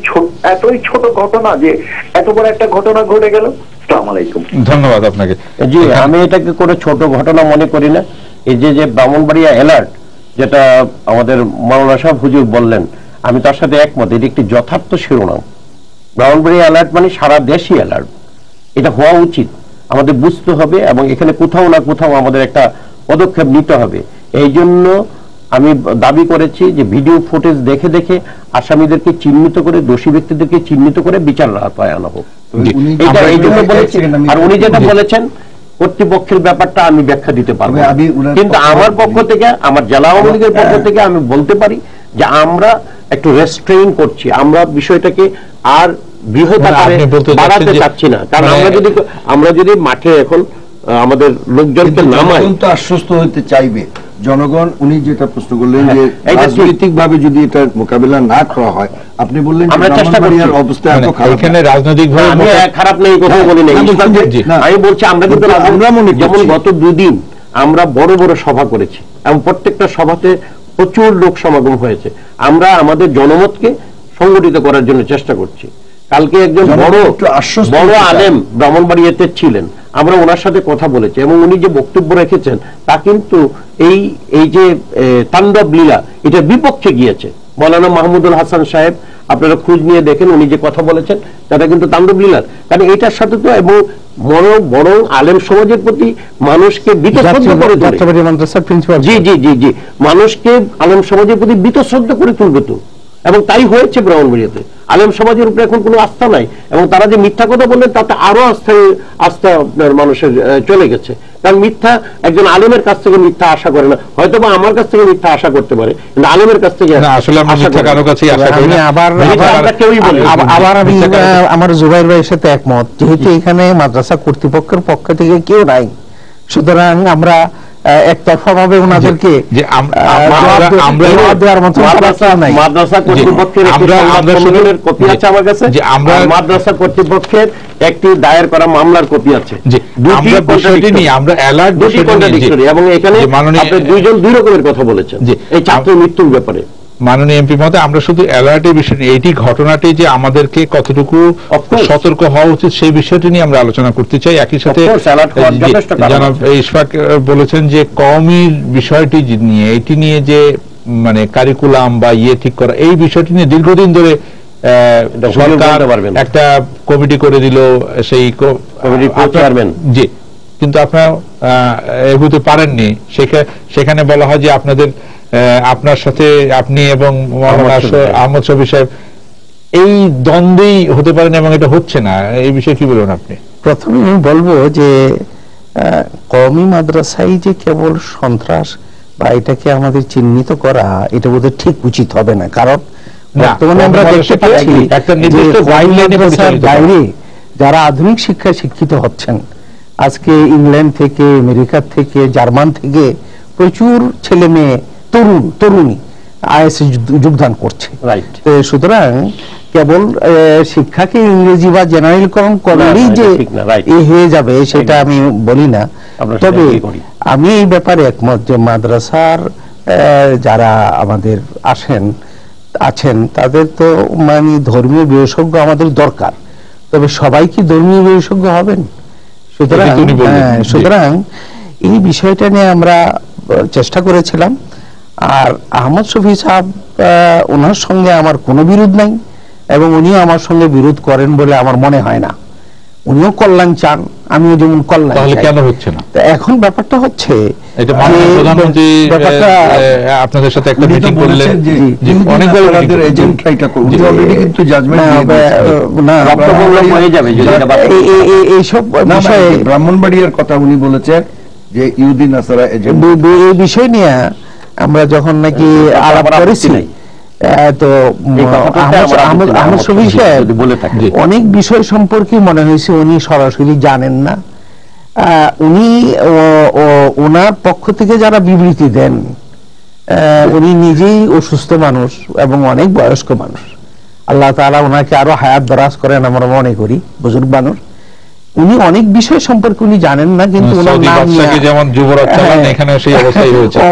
এতই ছোট ঘটনা যে এত বড় একটা ঘটনা ঘটে গেল। আসসালামু আলাইকুম। ধন্যবাদ আপনাকে। জি, আমি এটাকে কোনো ছোট ঘটনা মনে করি না। এই যে ব্রাহ্মণবাড়িয়া অ্যালার্ট, যেটা আমাদের মাওলানা সাহেব হুজুর বললেন, আমি তার সাথে একমত। এটি একটি যথার্থ শিরোনাম। ব্রাহ্মণবাড়িয়া অ্যালার্ট মানে সারা দেশই অ্যালার্ট। এটা হওয়া উচিত, আমাদের বুঝতে হবে এবং এখানে কোথাও না কোথাও আমাদের একটা পদক্ষেপ নিতে হবে। এই জন্য আমি দাবি করেছি যে ভিডিও ফুটেজ দেখে দেখে আসামিদেরকে চিহ্নিত করে, দোষী ব্যক্তিদেরকে চিহ্নিত করে বিচারের আওতায় আনা হোক। এটা এই জন্য বলেছি। আর উনি যেটা বলেছেন কর্তৃপক্ষের ব্যাপারটা আমি ব্যাখ্যা দিতে পারবো, কিন্তু আমার পক্ষ থেকে, আমার জেলা আওয়ামী লীগের পক্ষ থেকে আমি বলতে পারি যে আমরা একটু রেস্ট্রেইন করছি, আমরা বিষয়টাকে আর বৃহৎ আকারে বাড়াতে চাচ্ছি না। কারণ আমরা যদি মাঠে এখন আমাদের লোকজনকে নামাই, তো আশ্বস্ত হতে চাইবে জনগণ। উনি যেটা প্রশ্ন করলেন যে রাজনৈতিক ভাবে যদি এটা মোকাবিলা না করা হয়, আপনি বললেন আমরা চেষ্টা করি, আর অবস্থা এত খারাপ। এখানে রাজনৈতিক ভাবে আমি খারাপ নেই কথা বলি না, আমি বলছি আমরা কিন্তু যেমন গত দুদিন আমরা বড় বড় সভা করেছি এবং প্রত্যেকটা সভাতে প্রচুর লোক সমাগম হয়েছে। আমরা আমাদের জনমতকে সংগঠিত করার জন্য চেষ্টা করছি। কালকে একজন বড় আলেম ব্রাহ্মণবাড়িয়াতে ছিলেন, আমরা ওনার সাথে কথা বলেছি এবং উনি যে বক্তব্য রেখেছেন তা কিন্তু এই যে তাণ্ডব লীলা, এটার বিপক্ষে গিয়েছে। মৌলানা মাহমুদুল হাসান সাহেব, আপনারা খোঁজ নিয়ে দেখেন, উনি যে কথা বলেছেন তাটা কিন্তু তাণ্ডব লীলার। কারণ এটার সাথে তো এবং বরং আলেম সমাজের প্রতি মানুষকে বীতশ্রদ্ধ করে তোলে। জি জি জি জি, মানুষকে আলেম সমাজের প্রতি বীতশ্রদ্ধ করে তুলবে তো, এবং তাই হয়েছে ব্রাহ্মণবাড়িয়াতে। আলেম সমাজের উপরে এখন কোনো আস্থা নাই, এবং তারা যে মিথ্যা কথা বললেন তাতে আরো আস্থা মানুষের চলে গেছে। কারণ মিথ্যা, একজন আলেমের কাছ থেকে মিথ্যা আশা করে না, হয়তো বা আমার কাছ থেকে মিথ্যা আশা করতে পারে, কিন্তু আলেমের কাছ থেকে আসলে আমার জুবাইর ভাইয়ের সাথে একমত। যেহেতু এখানে মাদ্রাসা কর্তৃপক্ষের পক্ষ থেকে কেউ নাই, সুতরাং আমরা একতরফা ভাবে ওনাদেরকে মাদ্রাসা কর্তৃপক্ষের কপি আছে আমার কাছে, মাদ্রাসা কর্তৃপক্ষের একটি দায়ের করা মামলার কপি আছে, এবং এখানে দুইজন দুই রকমের কথা বলেছেন এই ছাত্র মৃত্যুর ব্যাপারে। মাননীয় এমপি মহোদয়, আমরা শুধু অ্যালার্টের বিষয় নিয়ে, এইটি ঘটনাটি যে আমাদেরকে কতটুকু সতর্ক হওয়া উচিত সেই বিষয়টি নিয়ে আমরা আলোচনা করতে চাই। একই সাথে জনাব ইশফাক বলেছেন যে কওমির বিষয়টি নিয়ে, এটি নিয়ে যে মানে কারিকুলাম বা ঠিক করা, এই বিষয়টি নিয়ে দীর্ঘদিন ধরে সরকার একটা কমিটি করে দিল, সেই জি, কিন্তু আপনারা এগোতে পারেননি। সেখানে বলা হয় যে আপনার সাথে আপনি এবং আহমদ শফি সাহেব এই দ্বন্দ্বেই হতে পারেন এবং এটা হচ্ছে না, এই বিষয়ে কি বলবেন আপনি? প্রথমে আমি বলবো যে কওমি মাদ্রাসায় যে কেবল সন্ত্রাস বা এটাকে আমাদের চিহ্নিত করা, এটা বোধহয় ঠিক উচিত হবে না। কারণ বর্তমানে আমরা দেখতে পাচ্ছি একটা নির্দিষ্ট বাইরে যারা আধুনিক শিক্ষায় শিক্ষিত হচ্ছেন, আজকে ইংল্যান্ড থেকে, আমেরিকা থেকে, জার্মান থেকে প্রচুর ছেলে মেয়ে, তরুণী আইএসএ যোগদান করছে। সুতরাং কেবল শিক্ষাকে ইংরেজি বা জেনারেলকরণ করলেই যে হয়ে যাবে সেটা আমি বলি না। তবে আমি এই ব্যাপারে একমত যে মাদ্রাসার যারা আমাদের আছেন তাদের তো মানে ধর্মীয় বিশেষজ্ঞ আমাদের দরকার, তবে সবাই কি ধর্মীয় বিশেষজ্ঞ হবেন? সুতরাং এই বিষয়টা নিয়ে আমরা চেষ্টা করেছিলাম। আর আহমদ শফি সাহেব, ওনার সঙ্গে আমার কোনো বিরোধ নাই এবং উনিও আমার সঙ্গে বিরোধ করেন বলে আমার মনে হয় না। উনিও কল্যাণ চান, আমিও যেমন কল্যাণ চাই। কেন হচ্ছে না এখন ব্যাপারটা হচ্ছে প্রধানমন্ত্রী আপনাদের সাথে একটা মিটিং করলেন, এইসব বিষয়ে ব্রাহ্মণবাড়িয়ার কথা উনি বলেছেন যে ইহুদি নাসারা এজেন্ট, এই বিষয় নিয়ে আমরা যখন নাকি আলাপ করেছি তো আহমদ শফি সাহেব অনেক বিষয় সম্পর্কে মনে হয়েছে উনি সরাসরি জানেন না। উনি ওনার পক্ষ থেকে যারা বিবৃতি দেন, উনি নিজেই অসুস্থ মানুষ এবং অনেক বয়স্ক মানুষ। আল্লাহ তাআলা ওনাকে আরো হায়াত দরাজ করেন আমরা মনে করি, বুজুর্গ মানুষ। উনি অনেক বিষয় সম্পর্কে উনি জানেন না, কিন্তু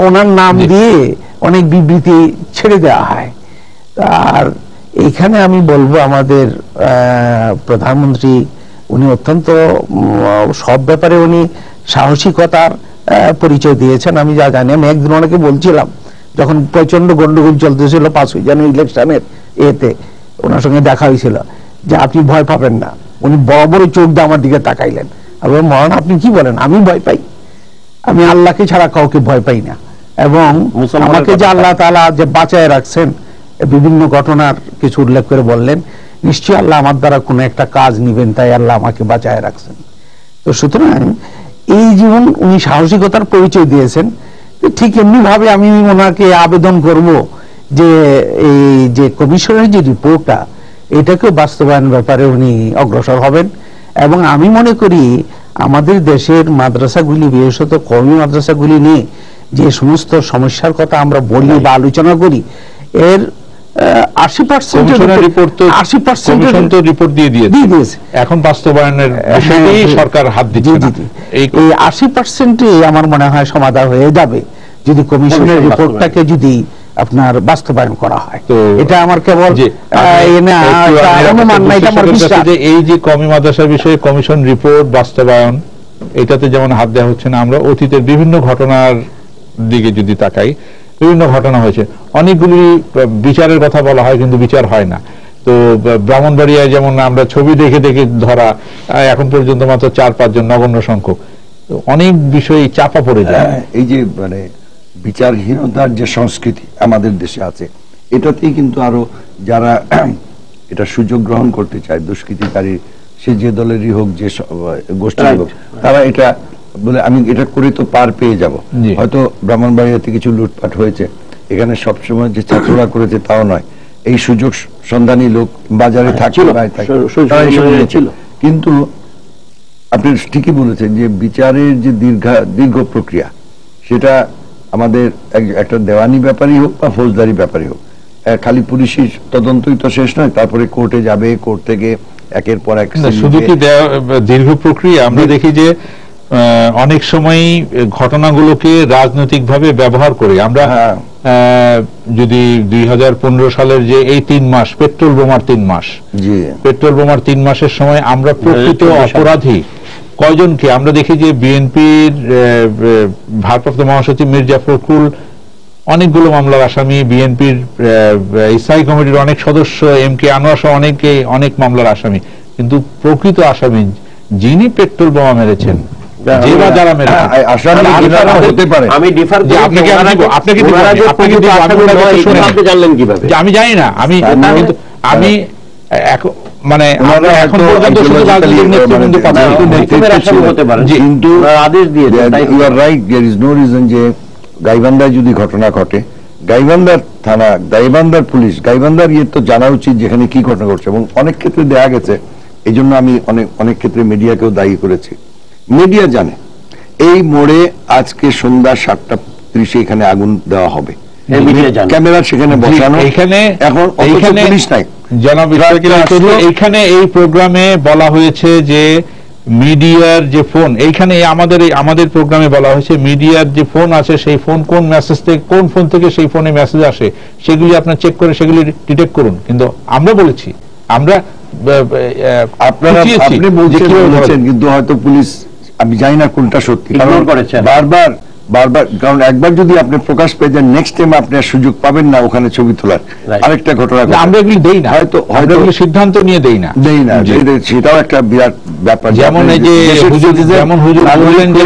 ওনার নাম দিয়ে অনেক বিবৃতি ছেড়ে দেওয়া হয়। আর এইখানে আমি বলবো আমাদের প্রধানমন্ত্রী উনি অত্যন্ত সব ব্যাপারে উনি সাহসিকতার পরিচয় দিয়েছেন। আমি যা জানি, আমি একদিন ওনাকে বলছিলাম যখন প্রচন্ড গন্ডগোল চলতেছিল 5 জানুয়ারি ইলেকশনের এতে, ওনার সঙ্গে দেখা হয়েছিল, যে আপনি ভয় পাবেন না। উনি বড় বড় চোখ দিয়ে আমার দিকে তাকাইলেন। আমি মহান আপনি কি বলেন? আমি ভয় পাই? আমি আল্লাহকে ছাড়া কাউকে ভয় পাই না। এবং আমাকে যে আল্লাহ তাআলা যে বাঁচায় রাখছেন, বিভিন্ন ঘটনার কিছু উল্লেখ করে বললেন, নিশ্চয়ই আল্লাহ আমার দ্বারা কোনো একটা কাজ নিবেন, তাই আল্লাহ আমাকে বাঁচায় রাখছেন। তো সুতরাং এই জীবন উনি সাহসিকতার পরিচয় দিয়েছেন। ঠিক এমনি ভাবে আমি ওনাকে আবেদন করব যে এই যে কমিশনের যে রিপোর্টটা, এটাকে বাস্তবায়ন ব্যাপারে উনি অগ্রসর হবেন। এবং আমি মনে করি আমাদের দেশের মাদ্রাসাগুলি, বিশেষত কওমি মাদ্রাসাগুলি নিয়ে যে সমস্ত সমস্যার কথা আমরা বলি বা আলোচনা করি, এর 80% রিপোর্ট দিয়ে দিয়েছে। এখন বাস্তবায়নের বিষয়টি সরকার হাত দিচ্ছে না। এই 80% আমার মনে হয় সমাধান হয়ে যাবে যদি কমিশনের রিপোর্টটাকে যদি আপনার বাস্তবায়ন করা হয়। তো এটা আমার কেবল অনুমান না, এটা আমার বিশ্বাস। এই যে কওমি মাদ্রাসার বিষয়ে কমিশন রিপোর্ট বাস্তবায়ন, এটাতে যেমন হাত দেওয়া হচ্ছে না, আমরা অতীতের বিভিন্ন ঘটনার দিকে যদি তাকাই, বিভিন্ন ঘটনা হয়েছে, অনেকগুলি বিচারের কথা বলা হয় কিন্তু বিচার হয় না। তো ব্রাহ্মণবাড়িয়ায় যেমন আমরা ছবি দেখে দেখে ধরা, এখন পর্যন্ত মাত্র 4-5 জন, নগণ্য সংখ্যক। অনেক বিষয় চাপা পড়ে যায়। এই যে মানে বিচারহীনতার যে সংস্কৃতি আমাদের দেশে আছে, এটাতেই কিন্তু আরো যারা এটা সুযোগ গ্রহণ করতে চায়, দুষ্কৃতিকারী, সে যে দলেরই হোক, যে গোষ্ঠীর হোক, তারা এটা বলে আমি এটা করে তো পার পেয়ে যাব। হয়তো ব্রাহ্মণবাড়িয়াতে কিছু লুটপাট হয়েছে, এখানে সবসময় যে ছাত্ররা করেছে তাও নয়, এই সুযোগ সন্ধানী লোক বাজারে থাকে, কিন্তু আপনি ঠিকই বলেছেন যে বিচারের যে দীর্ঘ প্রক্রিয়া, সেটা আমাদের একটা দেওয়ানি ব্যাপারই হোক বা ফৌজদারি ব্যাপারই হোক, খালি পুলিশের তদন্তই তো শেষ নয়, তারপরে কোর্টে যাবে, কোর্ট থেকে একের পর এক। শুধু কি দীর্ঘ প্রক্রিয়া, আমরা দেখি যে অনেক সময় ঘটনাগুলোকে রাজনৈতিকভাবে ব্যবহার করে আমরা যদি 2015 সালের যে এই 3 মাস পেট্রোল বোমার 3 মাস, পেট্রোল বোমার 3 মাসের সময় আমরা প্রকৃত অপরাধী কয়জনকে আমরা দেখি যে বিএনপির ভারপ্রাপ্ত মহাসচিব মির্জা ফখরুল অনেকগুলো মামলার আসামি, বিএনপির স্থায়ী কমিটির অনেক সদস্য, এম কে আনোয়ার সহ অনেক মামলার আসামি, কিন্তু প্রকৃত আসামি যিনি পেট্রোল বোমা মেরেছেন, আমি জানি না, আমি মানে এখন পর্যন্ত শুধু রাজনৈতিক নেতৃবৃন্দ আদেশ দিয়ে যে গাইবান্ধায় যদি ঘটনা ঘটে, গাইবান্ধার থানা, গাইবান্ধার পুলিশ, গাইবান্ধার তো জানা উচিত যেখানে কি ঘটনা ঘটছে। এবং অনেক ক্ষেত্রে দেখা গেছে, এই জন্য আমি অনেক ক্ষেত্রে মিডিয়াকেও দায়ী করেছি, মিডিয়া জানে এই মোড়ে আজকে সন্ধ্যা 7:30 এখানে আগুন দেওয়া হবে, ক্যামেরা সেখানে বসানো, এখানে এখন পুলিশ নাই। জনাব এইখানে এই প্রোগ্রামে বলা হয়েছে যে মিডিয়ার যে ফোন, এইখানে আমাদের প্রোগ্রামে বলা হয়েছে মিডিয়ার যে ফোন আছে সেই ফোন কোন মেসেজ থেকে, কোন ফোন থেকে সেই ফোনে মেসেজ আসে সেগুলি আপনার চেক করে সেগুলি ডিটেক্ট করুন। কিন্তু আমরা বলেছি, আমরা আপনি বলছেন কিন্তু হয়তো পুলিশ, আমি জানি না কোনটা সত্যি, বারবার কারণ একবার যদি আপনি প্রকাশ পেয়ে যান নেক্সট টাইম আপনি সুযোগ পাবেন না ওখানে ছবি তোলার। আরেকটা ঘটনা, আমরা এগুলি দেই না, হয়তো সিদ্ধান্ত নিয়ে দেই না, সেটাও একটা বিরাট ব্যাপার। যেমন এই যে হুজুর বললেন যে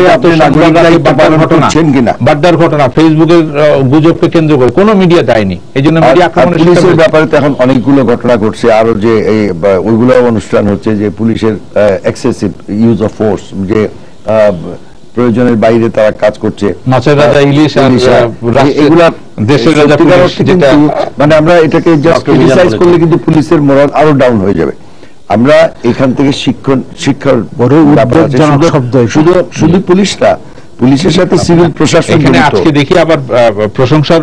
বাড্ডার ঘটনা ফেসবুকের গুজবকে কেন্দ্র করে কোনো মিডিয়া দেয়নি, এই জন্য মিডিয়া আক্রমণের পুলিশের ব্যাপারে তো এখন অনেকগুলো ঘটনা ঘটছে, আরো যে ওইগুলো অনুষ্ঠান হচ্ছে যে পুলিশের এক্সেসিভ ইউজ অফ ফোর্স, যে প্রয়োজনের বাইরে তারা কাজ করছে, মাছের রাজা ইলিশ এগুলা দেশের রাজা পুলিশ, যেটা মানে আমরা এটাকে জাস্ট ক্রিটিসাইজ করলে কিন্তু পুলিশের মোরাল আরো ডাউন হয়ে যাবে। আমরা এখান থেকে শিক্ষার বড় শুধু পুলিশ না, পুলিশের সাথে সিভিল প্রশাসন। এখানে আজকে দেখি আবার প্রশংসার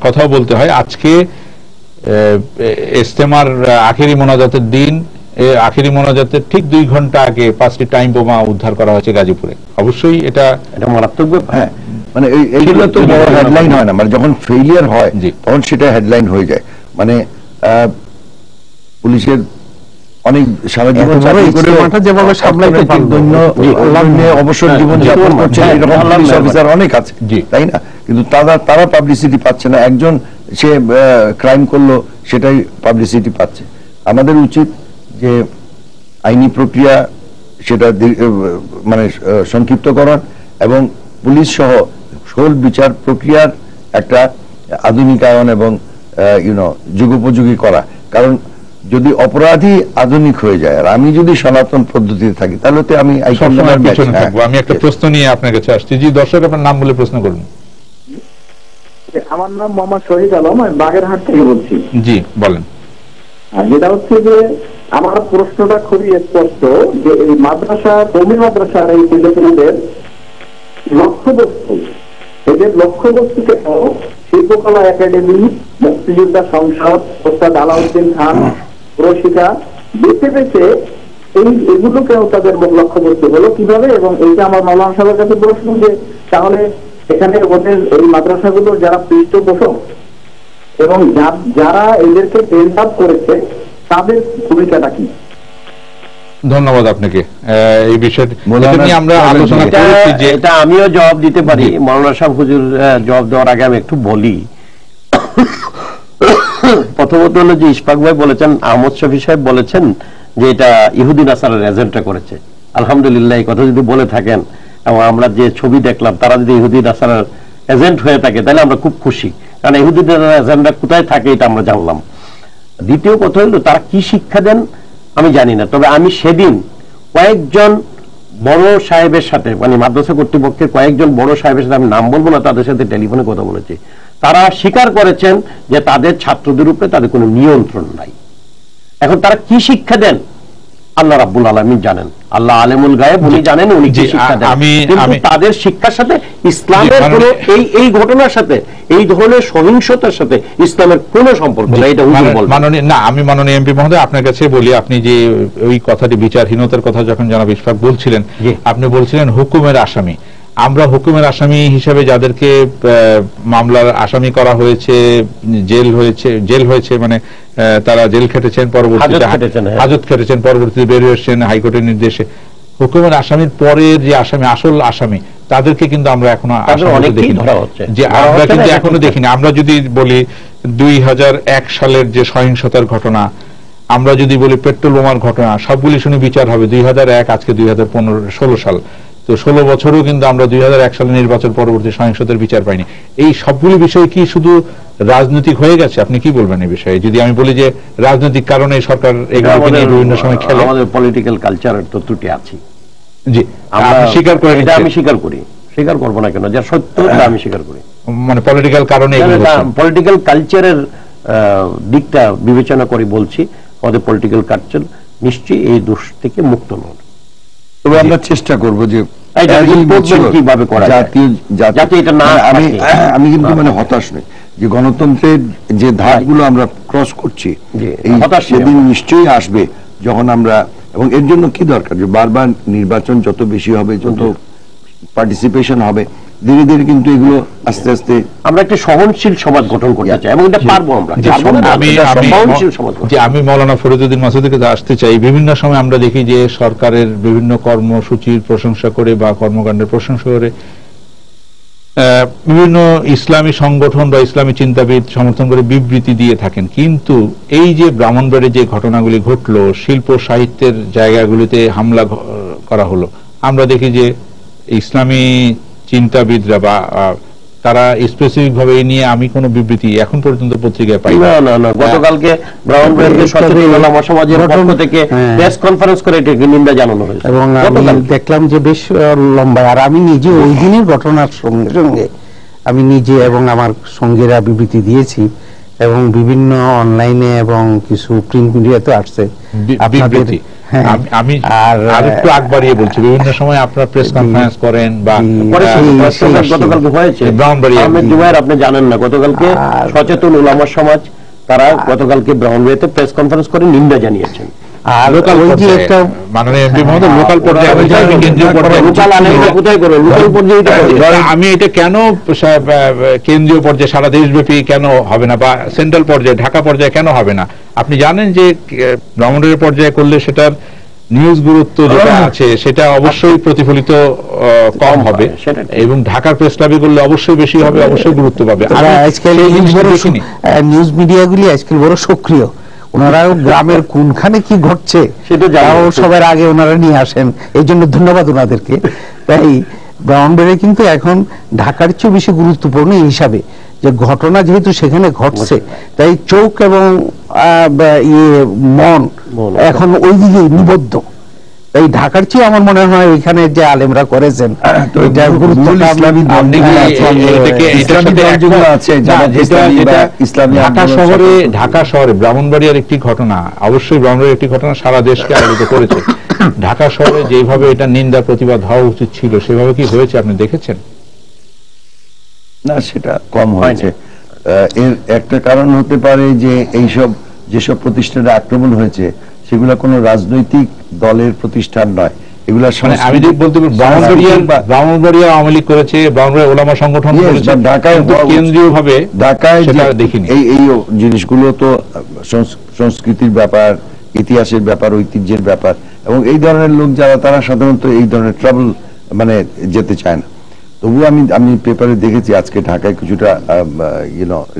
কথাও বলতে হয়, আজকে ইজতেমার আখেরি মোনাজাতের দিন, আখেরি মোনাজাতের ঠিক 2 ঘন্টা আগে 5টি টাইম বোমা উদ্ধার করা হয়েছে গাজীপুরে। অবশ্যই এটা মারাত্মক ব্যাপার। হ্যাঁ, মানে এইগুলো তো বড় হেডলাইন হয় না, মানে যখন ফেইলিয়ার হয় তখন সেটা হেডলাইন হয়ে যায়। মানে পুলিশের অনেক সারা জীবন অবসর জীবন যাপন করছে এরকম পুলিশ অফিসার অনেক আছে, তাই না? কিন্তু তারা পাবলিসিটি পাচ্ছে না। একজন সে ক্রাইম করলো সেটাই পাবলিসিটি পাচ্ছে। আমাদের উচিত যে আইনি প্রক্রিয়া সেটা মানে সংক্ষিপ্তকরণ এবং পুলিশ সহ সকল বিচার প্রক্রিয়ার একটা আধুনিকায়ন এবং যুগোপযোগী করা। কারণ যদি অপরাধী আধুনিক হয়ে যায় আর আমি যদি সনাতন পদ্ধতিতে থাকি তাহলে তো আমি আমি একটা প্রশ্ন নিয়ে আপনার কাছে আসছি। জি দর্শক, আপনার নাম বলে প্রশ্ন করুন। আমার নাম মোহাম্মদ শহীদ আলম, আমি বাগেরহাট থেকে বলছি। জি বলেন। যেটা হচ্ছে যে আমার প্রশ্নটা খুবই স্পষ্ট যে এই মাদ্রাসা, কওমি মাদ্রাসার এই ছেলেপেলেদের লক্ষ্যবস্তু, এদের লক্ষ্যবস্তু কেন শিল্পকলা একাডেমি, মুক্তিযোদ্ধা সংসদ, ওস্তাদ আলাউদ্দিন খান, রশিকা বেছে বেছে এগুলো কেন তাদের লক্ষ্যবস্তু হলো কিভাবে? এবং এইটা আমার মাওলানা সাহেবের কাছে প্রশ্ন যে তাহলে এখানে ওদের এই মাদ্রাসাগুলোর যারা পৃষ্ঠপোষক এবং যারা এদেরকে ট্রেন আপ করেছে তাদের ভূমিকাটা কি? ধন্যবাদ আপনাকে। এই বিষয়টি আমরা আলোচনা করেছি যে এটা আমিও জবাব দিতে পারি। মাওলানা সাহেব হুজুর জবাব দেওয়ার আগে আমি একটু বলি। প্রথমত হলো যে ইশফাক ভাই বলেছেন, আহমদ শফি সাহেব বলেছেন যে এটা ইহুদি নাসারার এজেন্টরা করেছে। আলহামদুলিল্লাহ, এই কথা যদি বলে থাকেন এবং আমরা যে ছবি দেখলাম তারা যদি ইহুদি নাসারার এজেন্ট হয়ে থাকে তাহলে আমরা খুব খুশি, কারণ ইহুদি নাসারার এজেন্টরা কোথায় থাকে এটা আমরা জানলাম। দ্বিতীয় কথা হলো তারা কি শিক্ষা দেন আমি জানি না, তবে আমি সেদিন কয়েকজন বড় সাহেবের সাথে, মানে মাদ্রাসা কর্তৃপক্ষের কয়েকজন বড় সাহেবের সাথে, আমি নাম বলবো না, তাদের সাথে টেলিফোনে কথা বলেছি। তারা স্বীকার করেছেন যে তাদের ছাত্রদের উপরে তাদের কোনো নিয়ন্ত্রণ নাই। এখন তারা কি শিক্ষা দেন আল্লাহ রাব্বুল আলামিন জানেন, আল্লাহ আলেমুল গায়েব, উনি জানেন উনি কি শিক্ষা দেন। কিন্তু তাদের শিক্ষার সাথে ইসলামের কোনো এই ঘটনার সাথে, এই ধরনের সহিংসতার সাথে ইসলামের কোনো সম্পর্ক নেই। এটা মাননীয় না, আমি মাননীয় এমপি মহোদয় আপনার কাছে বলি, আপনি যে ওই কথাটি বিচারহীনতার কথা যখন জনাব ইশফাক বলছিলেন, আপনি বলছিলেন হুকুমের আসামি। আমরা হুকুমের আসামি হিসেবে যাদেরকে মামলার আসামি করা হয়েছে, জেল হয়েছে মানে তারা জেল খেটেছেন, পরবর্তীতে হাজত খেটেছেন, পরবর্তীতে বেরিয়ে এসেছেন হাইকোর্টের নির্দেশে, হুকুমের আসামির পরের যে আসামি, আসল আসামি, তাদেরকে কিন্তু আমরা এখনো এখনো দেখিনি। আমরা যদি বলি 2001 সালের যে সহিংসতার ঘটনা, আমরা যদি বলি পেট্রোল বোমার ঘটনা, সবগুলি শুনে বিচার হবে 2001, আজকে 2016 সাল, তো 16 বছরও কিন্তু আমরা 2001 সালের নির্বাচন পরবর্তী সহিংসতার বিচার পাইনি। এই সবগুলি বিষয় কি শুধু রাজনৈতিক হয়ে গেছে? আপনি কি বলবেন এই বিষয়ে? যদি আমি বলি যে রাজনৈতিক কারণে সরকার এগুলোকে নিয়ে বিভিন্ন সময় খেলে, আমাদের পলিটিক্যাল কালচারের তো ত্রুটি আছে। জি, আমরা স্বীকার করি, এটা আমি স্বীকার করি, স্বীকার করবো না কেন, যা সত্য আমি স্বীকার করি। মানে পলিটিক্যাল কারণে, পলিটিক্যাল কালচারের দিকটা বিবেচনা করে বলছি, আমাদের পলিটিক্যাল কালচার নিশ্চয়ই এই দোষ থেকে মুক্ত নয়। তবে আমরা চেষ্টা করবো যে কিভাবে করা যায়, যাতে এটা না, আমি কিন্তু মানে হতাশ নই যে গণতন্ত্রের যে ধাপগুলো আমরা ক্রস করছি, এই সেদিন নিশ্চয়ই আসবে যখন আমরা, এবং এর জন্য কি দরকার যে বারবার নির্বাচন যত বেশি হবে, যত পার্টিসিপেশন হবে, ধীরে ধীরে কিন্তু এগুলো আস্তে আস্তে আমরা একটা সহনশীল সমাজ গঠন করতে চাই, এবং এটা পারবো আমরা। আমি মৌলানা ফরিদউদ্দিন মাসুদের কাছে আসতে চাই। বিভিন্ন সময় আমরা দেখি যে সরকারের বিভিন্ন কর্মসূচির প্রশংসা করে বা কর্মকাণ্ডের প্রশংসা করে বিভিন্ন ইসলামী সংগঠন বা ইসলামী চিন্তাবিদ সমর্থন করে বিবৃতি দিয়ে থাকেন, কিন্তু এই যে ব্রাহ্মণবাড়ির যে ঘটনাগুলি ঘটলো, শিল্প সাহিত্যের জায়গাগুলিতে হামলা করা হলো, আমরা দেখি যে ইসলামী চিন্তাবিদরা বা তারা স্পেসিফিক ভাবে এই নিয়ে আমি কোনো বিবৃতি এখন পর্যন্ত পত্রিকায় পাই না। গতকালকে ব্রাহ্মণবাড়িয়ার সচেতন ওলামা সমাজের পক্ষ থেকে প্রেস কনফারেন্স করে এটাকে নিন্দা জানানো হয়েছে, এবং আমি দেখলাম যে বেশ লম্বা। আর আমি নিজে ওই দিনের ঘটনার সঙ্গে সঙ্গে আমি নিজে এবং আমার সঙ্গীরা বিবৃতি দিয়েছি, এবং বিভিন্ন অনলাইনে এবং কিছু প্রিন্ট মিডিয়াতে আসছে বিবৃতি। আমি আরেকটু আগ বাড়িয়ে বলছি, বিভিন্ন সময় আপনারা প্রেস কনফারেন্স করেন বা গতকালকে হয়েছে ব্রাহ্মণবাড়িয়া, আপনি জানেন না, গতকালকে সচেতন ওলামা সমাজ তারা গতকালকে ব্রাহ্মণবাড়িয়াতে প্রেস কনফারেন্স করে নিন্দা জানিয়েছেন। আমি এটা কেন কেন্দ্রীয় পর্যায়ে সারা দেশব্যাপী কেন হবে না, বা সেন্ট্রাল পর্যায়ে ঢাকা পর্যায়ে কেন হবে না? আপনি জানেন যে ব্রাহ্মণবাড়িয়া পর্যায়ে করলে সেটার নিউজ গুরুত্ব যেটা আছে সেটা অবশ্যই প্রতিফলিত কম হবে, এবং ঢাকার প্রেস ক্লাবে করলে অবশ্যই বেশি হবে, অবশ্যই গুরুত্ব পাবে। নিউজ মিডিয়াগুলি আজকাল বড় সক্রিয়, ওনারাও গ্রামের কোনখানে কি ঘটছে সেটাও সবার আগে ওনারা নিয়ে আসেন, এই জন্য ধন্যবাদ ওনাদেরকে। তাই ব্রাহ্মণবাড়িয়া কিন্তু এখন ঢাকার চেয়ে বেশি গুরুত্বপূর্ণ এই হিসাবে যে ঘটনা যেহেতু সেখানে ঘটছে, তাই চোখ এবং মন এখন ওই দিকে নিবদ্ধ। এই ঢাকার চেয়ে আমার মনে হয় ওইখানে যে আলেমরা করেছেন ঢাকা শহরে ব্রাহ্মণবাড়িয়ার একটি ঘটনা, অবশ্যই ব্রাহ্মণবাড়িয়ার একটি ঘটনা সারা দেশকে আলোকিত করেছে। ঢাকা শহরে যেভাবে এটা নিন্দা প্রতিবাদ হওয়া উচিত ছিল সেভাবে কি হয়েছে আপনি দেখেছেন? না, সেটা কম হয়েছে। এর একটা কারণ হতে পারে যে এইসব যেসব প্রতিষ্ঠানে আক্রমণ হয়েছে সেগুলা কোনো রাজনৈতিক দলের প্রতিষ্ঠান নয়, এগুলা আমি বলতে ব্রাহ্মণবাড়িয়া আওয়ামী লীগ করেছে, ব্রাহ্মণবাড়িয়া ওলামা সংগঠন করেছে, ঢাকায় কেন্দ্রীয় ভাবে ঢাকায় দেখিনি। এই জিনিসগুলো তো সংস্কৃতির ব্যাপার, ইতিহাসের ব্যাপার, ঐতিহ্যের ব্যাপার, এবং এই ধরনের লোক যারা তারা সাধারণত এই ধরনের ট্রাবল যেতে চায় না। তবুও আমি পেপারে দেখেছি আজকে ঢাকায় কিছুটা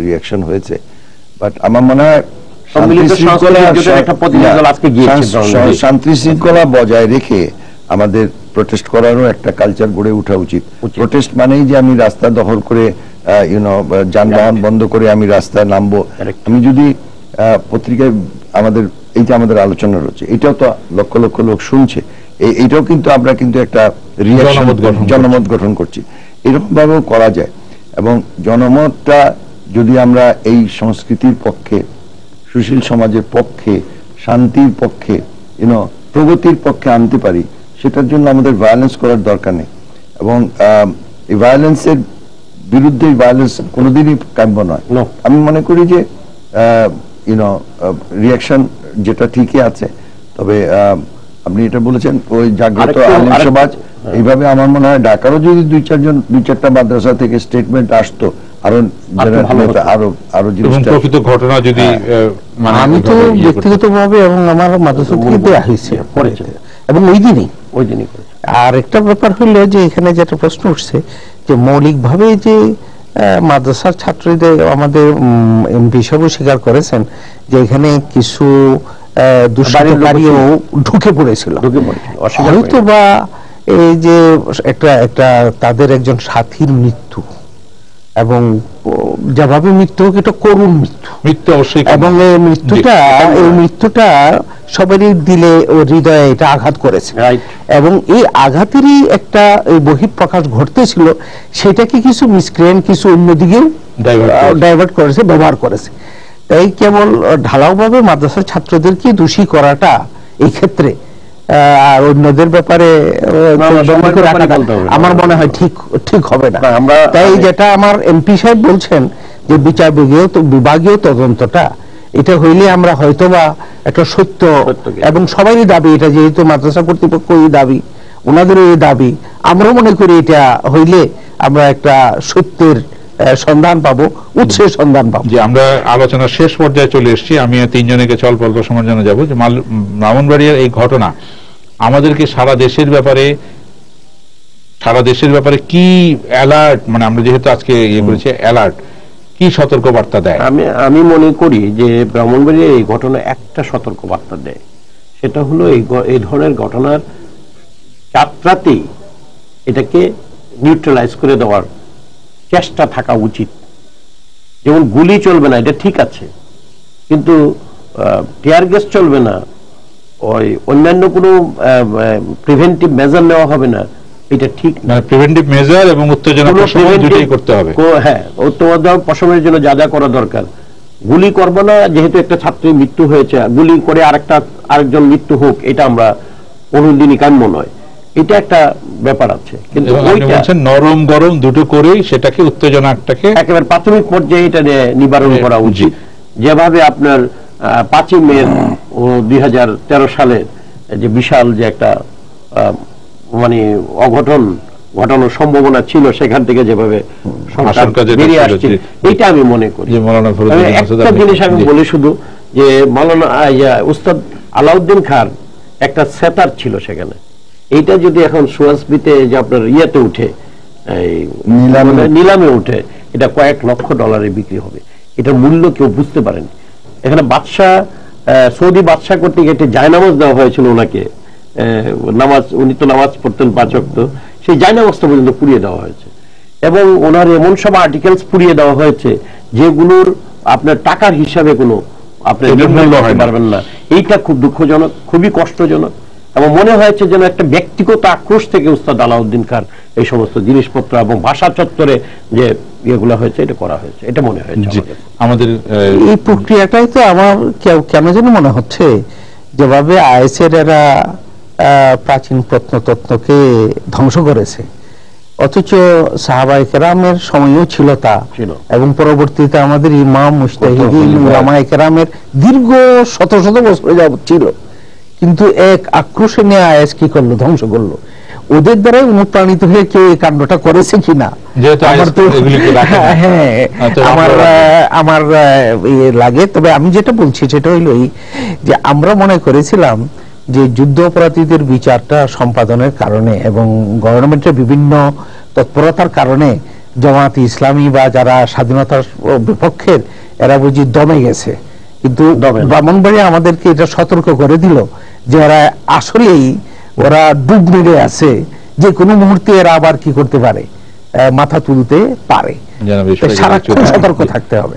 রিঅ্যাকশন হয়েছে, বাট আমার মনে হয় শান্তি শৃঙ্খলা বজায় রেখে আমাদের প্রোটেস্ট করারও একটা কালচার গড়ে ওঠা উচিত। প্রোটেস্ট মানেই যে আমি রাস্তা দখল করে যানবাহন বন্ধ করে আমি রাস্তায় নামবো। আমি যদি পত্রিকায় আমাদের আলোচনা রয়েছে, এটাও তো লক্ষ লক্ষ লোক শুনছে, এইটাও কিন্তু আমরা কিন্তু একটা জনমত গঠন করছি, এরকম ভাবেও করা যায়। এবং জনমতটা যদি আমরা এই সংস্কৃতির পক্ষে, সুশীল সমাজের পক্ষে, শান্তির পক্ষে, প্রগতির পক্ষে আনতে পারি, সেটার জন্য আমাদের ভায়োলেন্স করার দরকার নেই। এবং এই ভায়োলেন্সের বিরুদ্ধে ভায়োলেন্স কোনোদিনই কাম্য নয়। আমি মনে করি যে রিঅ্যাকশন যেটা ঠিকই আছে, তবে আপনি এটা বলেছেন ওই জাগ্রত আলেম সমাজ, এইভাবে আমার মনে হয় ঢাকারও যদি দুই চারটা মাদ্রাসা থেকে স্টেটমেন্ট আসতো, প্রকৃত ঘটনা যদি আমি তো ব্যক্তিগতভাবে এবং আমার মাদ্রাসা থেকে দেওয়া হয়েছে এবং ওই দিনই। আর একটা ব্যাপার হইলো যে এখানে যেটা প্রশ্ন উঠছে যে মৌলিকভাবে যে মাদ্রাসার ছাত্রদের আমাদের এমপি সাহেব স্বীকার করেছেন যে এখানে কিছু দুষ্কৃতকারীও ঢুকে পড়েছিল, হয়তো বা এই যে একটা তাদের একজন সাথীর মৃত্যু, এবং যেভাবে মৃত্যু হোক এটা করুণ মৃত্যু অবশ্যই, এবং এই মৃত্যুটা সবারই দিলে ও হৃদয়ে এটা আঘাত করেছে, এবং এই আঘাতেরই একটা বহিঃপ্রকাশ ঘটতেছিল, সেটাকে কিছু মিসক্রিয়েন্ট কিছু অন্যদিকেও ডাইভার্ট করেছে, ব্যবহার করেছে। তাই কেবল ঢালাওভাবে মাদ্রাসার ছাত্রদেরকে দোষী করাটা এই ক্ষেত্রে আর অন্যদের ব্যাপারে আমার মনে হয় ঠিক হবে না। তাই যেটা আমার এমপি সাহেব বলছেন যে বিচার বিভাগীয় তদন্তটা এটা হইলে আমরা হয়তোবা একটা সত্য, এবং সবারই দাবি এটা, যেহেতু মাদ্রাসা কর্তৃপক্ষই দাবি, ওনাদেরও এই দাবি, আমরা মনে করি এটা হইলে আমরা একটা সত্যের সন্ধান পাবো, উৎসের সন্ধান পাবো। যে আমরা আলোচনার শেষ পর্যায়ে চলে এসেছি, আমি তিনজনকে অল্প অল্প সময়ের জন্য যাবো। যে ব্রাহ্মণবাড়িয়ার এই ঘটনা আমাদেরকে সারা দেশের ব্যাপারে কি অ্যালার্ট, মানে আমরা যেহেতু আজকে ইয়ে করেছি অ্যালার্ট, কি সতর্ক বার্তা দেয়? আমি মনে করি যে ব্রাহ্মণবাড়িয়ার এই ঘটনা একটা সতর্ক বার্তা দেয়, সেটা হলো এই ধরনের ঘটনার যাত্রাতেই এটাকে নিউট্রালাইজ করে দেওয়ার চেষ্টা থাকা উচিত। যেমন গুলি চলবে না, এটা ঠিক আছে, কিন্তু টিয়ার গ্যাস চলবে না, ওই অন্যান্য কোনো প্রিভেন্টিভ মেজার নেওয়া হবে না, এটা ঠিক না। প্রিভেন্টিভ মেজার এবং উত্তেজনা প্রশমন দুটোই করতে হবে। হ্যাঁ, উত্তেজনা প্রশমনের জন্য যা যা করা দরকার। গুলি করবো না, যেহেতু একটা ছাত্রের মৃত্যু হয়েছে, গুলি করে আরেকজন মৃত্যু হোক, এটা আমরা কোনোদিনই কাম্য নয়, এটা একটা ব্যাপার আছে। কিন্তু নরম গরম দুটো করেই সেটাকে উত্তেজনাটাকে একেবারে প্রাথমিক পর্যায়ে এটা নিবারণ করা উচিত। যেভাবে আপনার 5ই মে 2013 সালে যে বিশাল যে একটা মানে অঘটন ঘটানোর সম্ভাবনা ছিল, সেখান থেকে যেভাবে বেরিয়ে আসছে, এটা আমি মনে করি। একটা জিনিস আমি বলি শুধু, যে মাওলানা উস্তাদ আলাউদ্দিন খান একটা সেতার ছিল সেখানে, এইটা যদি এখন সুয়াসবিতে যে আপনার ইয়েতে উঠে, নিলামে উঠে, এটা কয়েক লক্ষ ডলারে বিক্রি হবে। এটার মূল্য কেউ বুঝতে পারেনি। এখানে বাদশাহ, সৌদি বাদশাহ কর্তৃক একটি জায়নামাজ দেওয়া হয়েছিল ওনাকে, উনি তো নামাজ পড়তেন 5 ওয়াক্ত, সেই জায়নামাজটা পর্যন্ত পুড়িয়ে দেওয়া হয়েছে। এবং ওনার এমন সব আর্টিকেলস পুড়িয়ে দেওয়া হয়েছে যেগুলোর আপনার টাকার হিসাবে কোনো আপনি পারবেন না। এইটা খুব দুঃখজনক, খুবই কষ্টজনক, এবং মনে হয়েছে যেন একটা ব্যক্তিগত আক্রোশ থেকে উস্তাদ আলাউদ্দিন খান এই সমস্ত জিনিসপত্র এবং ভাষা চত্বরে যে ইয়েগুলো হয়েছে, এটা করা হয়েছে, এটা মনে হয়েছে আমাদের। এই প্রক্রিয়াটাই তো আমার কেন যেন মনে হচ্ছে, যেভাবে আইএসের এরা প্রাচীন প্রত্নতত্ত্বকে ধ্বংস করেছে, অথচ সাহাবায়ে কেরামের সময়ও ছিল তা, এবং পরবর্তীতে আমাদের ইমাম মুজতাহিদিন উলামায়ে কেরামের দীর্ঘ শত শত বছর যাবত ছিল, কিন্তু এক আক্রোশে নিয়ে আইএস কি করলো, ধ্বংস করলো। ওদের দ্বারাই অনুপ্রাণিত হয়ে কেউ এই কাণ্ডটা করেছে কিনা আমার লাগে। তবে আমি যেটা বলছি সেটা হইল যে আমরা মনে করেছিলাম যে যুদ্ধ অপরাধীদের বিচারটা সম্পাদনের কারণে এবং গভর্নমেন্টের বিভিন্ন তৎপরতার কারণে জামাত ইসলামী বা যারা স্বাধীনতার বিপক্ষের, এরা বুঝি দমে গেছে। কিন্তু ব্রাহ্মণবাড়িয়া আমাদেরকে এটা সতর্ক করে দিল যে এরা আসলেই ওরা ডুব মেরে আছে, যে কোনো মুহূর্তে এরা আবার কি করতে পারে, মাথা তুলতে পারে, সারাক্ষণ সতর্ক থাকতে হবে।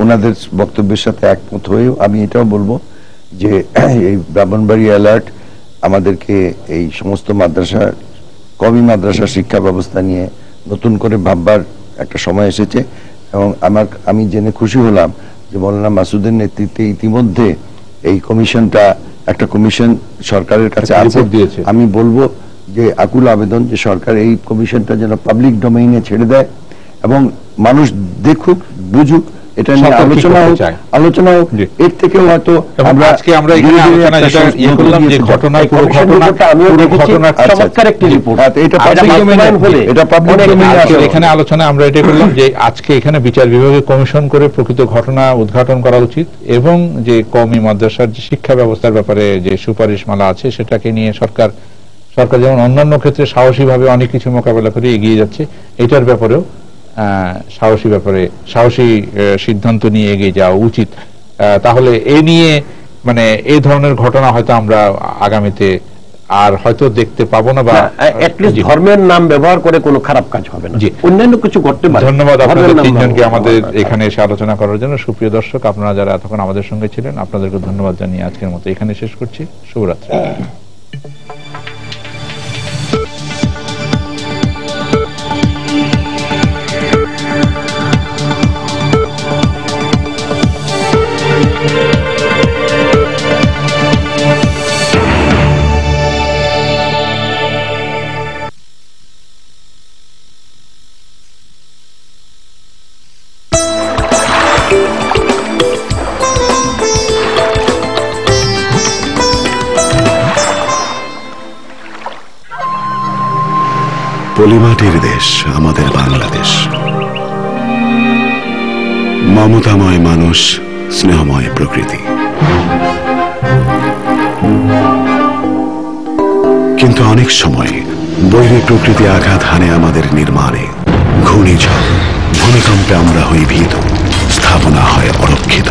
ওনাদের বক্তব্যের সাথে একমত হয়েও আমি এটাও বলবো যে এই ব্রাহ্মণবাড়িয়া অ্যালার্ট আমাদেরকে এই সমস্ত মাদ্রাসা, কওমি মাদ্রাসা শিক্ষা ব্যবস্থা নিয়ে নতুন করে ভাববার একটা সময় এসেছে। এবং আমি জেনে খুশি হলাম যে মাওলানা মাসুদের নেতৃত্বে ইতিমধ্যে এই কমিশনটা, একটা কমিশন সরকারের কাছে আছে। আমি বলবো যে আকুল আবেদন যে সরকার এই কমিশনটা যেন পাবলিক ডোমেইনে ছেড়ে দেয় এবং মানুষ দেখুক, বুঝুক, এটা নিয়ে আলোচনা হোক। এর থেকেও হয়তো আজকে আমরা এখানে আলোচনা যেটা ইয়ে করলাম, যে ঘটনা পুরো চমৎকার একটি রিপোর্ট, এটা পাবলিক ডোমেইনে হলে, এটা পাবলিক ডোমেইনে আছে। এখানে আলোচনা আমরা এটা করলাম যে আজকে এখানে বিচার বিভাগে কমিশন করে প্রকৃত ঘটনা উদ্ঘাটন করা উচিত, এবং যে কওমি মাদ্রাসার যে শিক্ষা ব্যবস্থার ব্যাপারে যে সুপারিশমালা আছে সেটাকে নিয়ে সরকার যেমন অন্যান্য ক্ষেত্রে সাহসীভাবে অনেক কিছু মোকাবেলা করে এগিয়ে যাচ্ছে, এটার ব্যাপারেও সাহসী সিদ্ধান্ত নিয়ে এগিয়ে যাওয়া উচিত। তাহলে এ নিয়ে মানে এই ধরনের ঘটনা হয়তো আমরা আগামীতে আর হয়তো দেখতে পাবো না, বা ধর্মের নাম ব্যবহার করে কোনো খারাপ কাজ হবে না, অন্যান্য কিছু করতে পারে। ধন্যবাদ আপনাদের তিনজনকে আমাদের এখানে এসে আলোচনা করার জন্য। সুপ্রিয় দর্শক, আপনারা যারা এতক্ষণ আমাদের সঙ্গে ছিলেন, আপনাদেরকে ধন্যবাদ জানিয়ে আজকের মতো এখানে শেষ করছি। শুভরাত্রি। পলিমাটির দেশ আমাদের বাংলাদেশ, মমতাময় মানুষ, স্নেহময় প্রকৃতি। কিন্তু অনেক সময় বৈরী প্রকৃতি আঘাত হানে আমাদের নির্মাণে। ঘূর্ণিঝড়, ভূমিকম্পে আমরা হই ভীত, স্থাপনা হয় অরক্ষিত।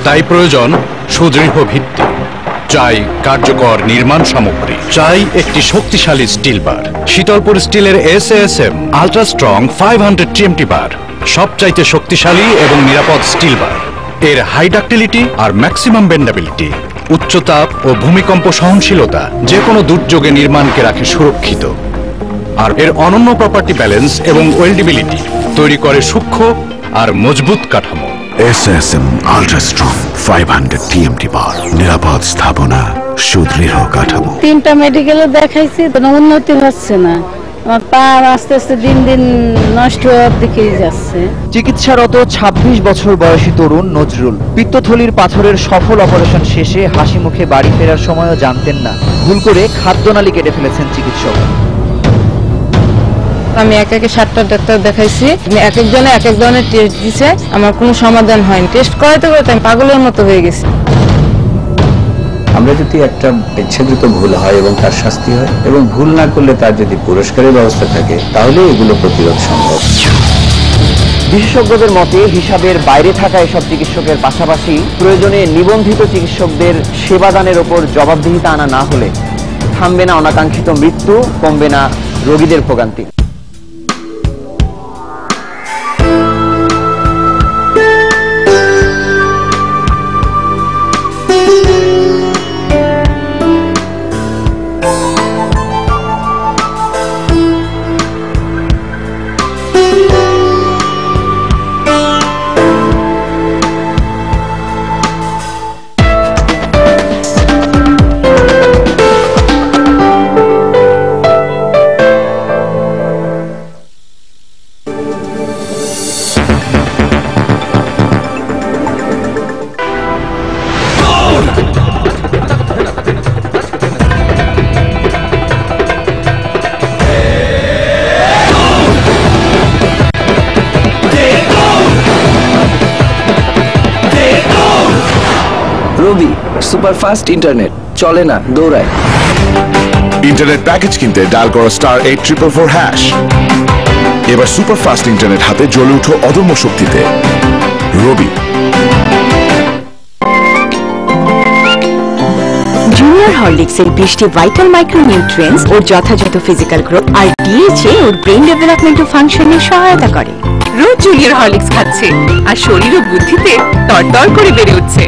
তাই প্রয়োজন সুদৃঢ় ভিত্তি, চাই কার্যকর নির্মাণ সামগ্রী, চাই একটি শক্তিশালী স্টিল বার। শীতলপুর স্টিলের SASM আল্ট্রা স্ট্রং 500 TMT বার সবচাইতে শক্তিশালী এবং নিরাপদ স্টিল বার। এর হাই ডাক্টিলিটি আর ম্যাক্সিমাম বেন্ডাবিলিটি, উচ্চতাপ ও ভূমিকম্প সহনশীলতা যে কোনো দুর্যোগে নির্মাণকে রাখে সুরক্ষিত। আর এর অনন্য প্রপার্টি ব্যালেন্স এবং ওয়েল্ডেবিলিটি তৈরি করে সূক্ষ্ম আর মজবুত কাঠামো। SASM আল্ট্রা স্ট্রং 500 TMT বার, নিরাপদ স্থাপনা, সুদৃঢ় কাঠামো। 3টা মেডিকেলে দেখাইছি, কোনো উন্নতি হচ্ছে না। আমার পা আস্তে আস্তে দিন দিন নষ্ট হওয়ার দিকেই যাচ্ছে। চিকিৎসারত 26 বছর বয়সী তরুণ নজরুল পিত্তথলির পাথরের সফল অপারেশন শেষে হাসি মুখে বাড়ি ফেরার সময়ও জানতেন না ভুল করে খাদ্যনালী কেটে ফেলেছেন চিকিৎসক। আমি একে 7টা ডাক্তার দেখাইছি, এক একজনে এক এক ধরনের টেস্ট দিছে, আমার কোনো সমাধান হয়নি। টেস্ট করাতে করাতে আমি পাগলের মতো হয়ে গেছি। আমরা যদি একটা ইচ্ছাকৃত ভুল হয় এবং তার শাস্তি হয় এবং ভুল না করলে তার যদি পুরস্কারের ব্যবস্থা থাকে, তাহলে এগুলো প্রতিরোধ সম্ভব। বিশেষজ্ঞদের মতে হিসাবের বাইরে থাকা এসব চিকিৎসকের পাশাপাশি প্রয়োজনে নিবন্ধিত চিকিৎসকদের সেবাদানের ওপর জবাবদিহিতা আনা না হলে থামবে না অনাকাঙ্ক্ষিত মৃত্যু, কমবে না রোগীদের ভোগান্তি। রবি সুপারফাস্ট ইন্টারনেট, চলে না দৌড়ায়। ইন্টারনেট প্যাকেজ কিনতে ডায়াল করো *8444#। এবার সুপারফাস্ট ইন্টারনেট হাতে জ্বলে উঠো অদম্য শক্তিতে। রবি। জুনিয়র হরলিক্সের 20টি ভাইটাল মাইক্রোনিউট্রিয়েন্টস ওর যথাযথ ফিজিক্যাল গ্রোথ আর DHA ওর ব্রেন ডেভেলপমেন্ট ও ফাংশনে সহায়তা করে। রোজ জুনিয়র হরলিক্স খাচ্ছে আর শরীর ও বুদ্ধিতে তরতর করে বেড়ে উঠছে।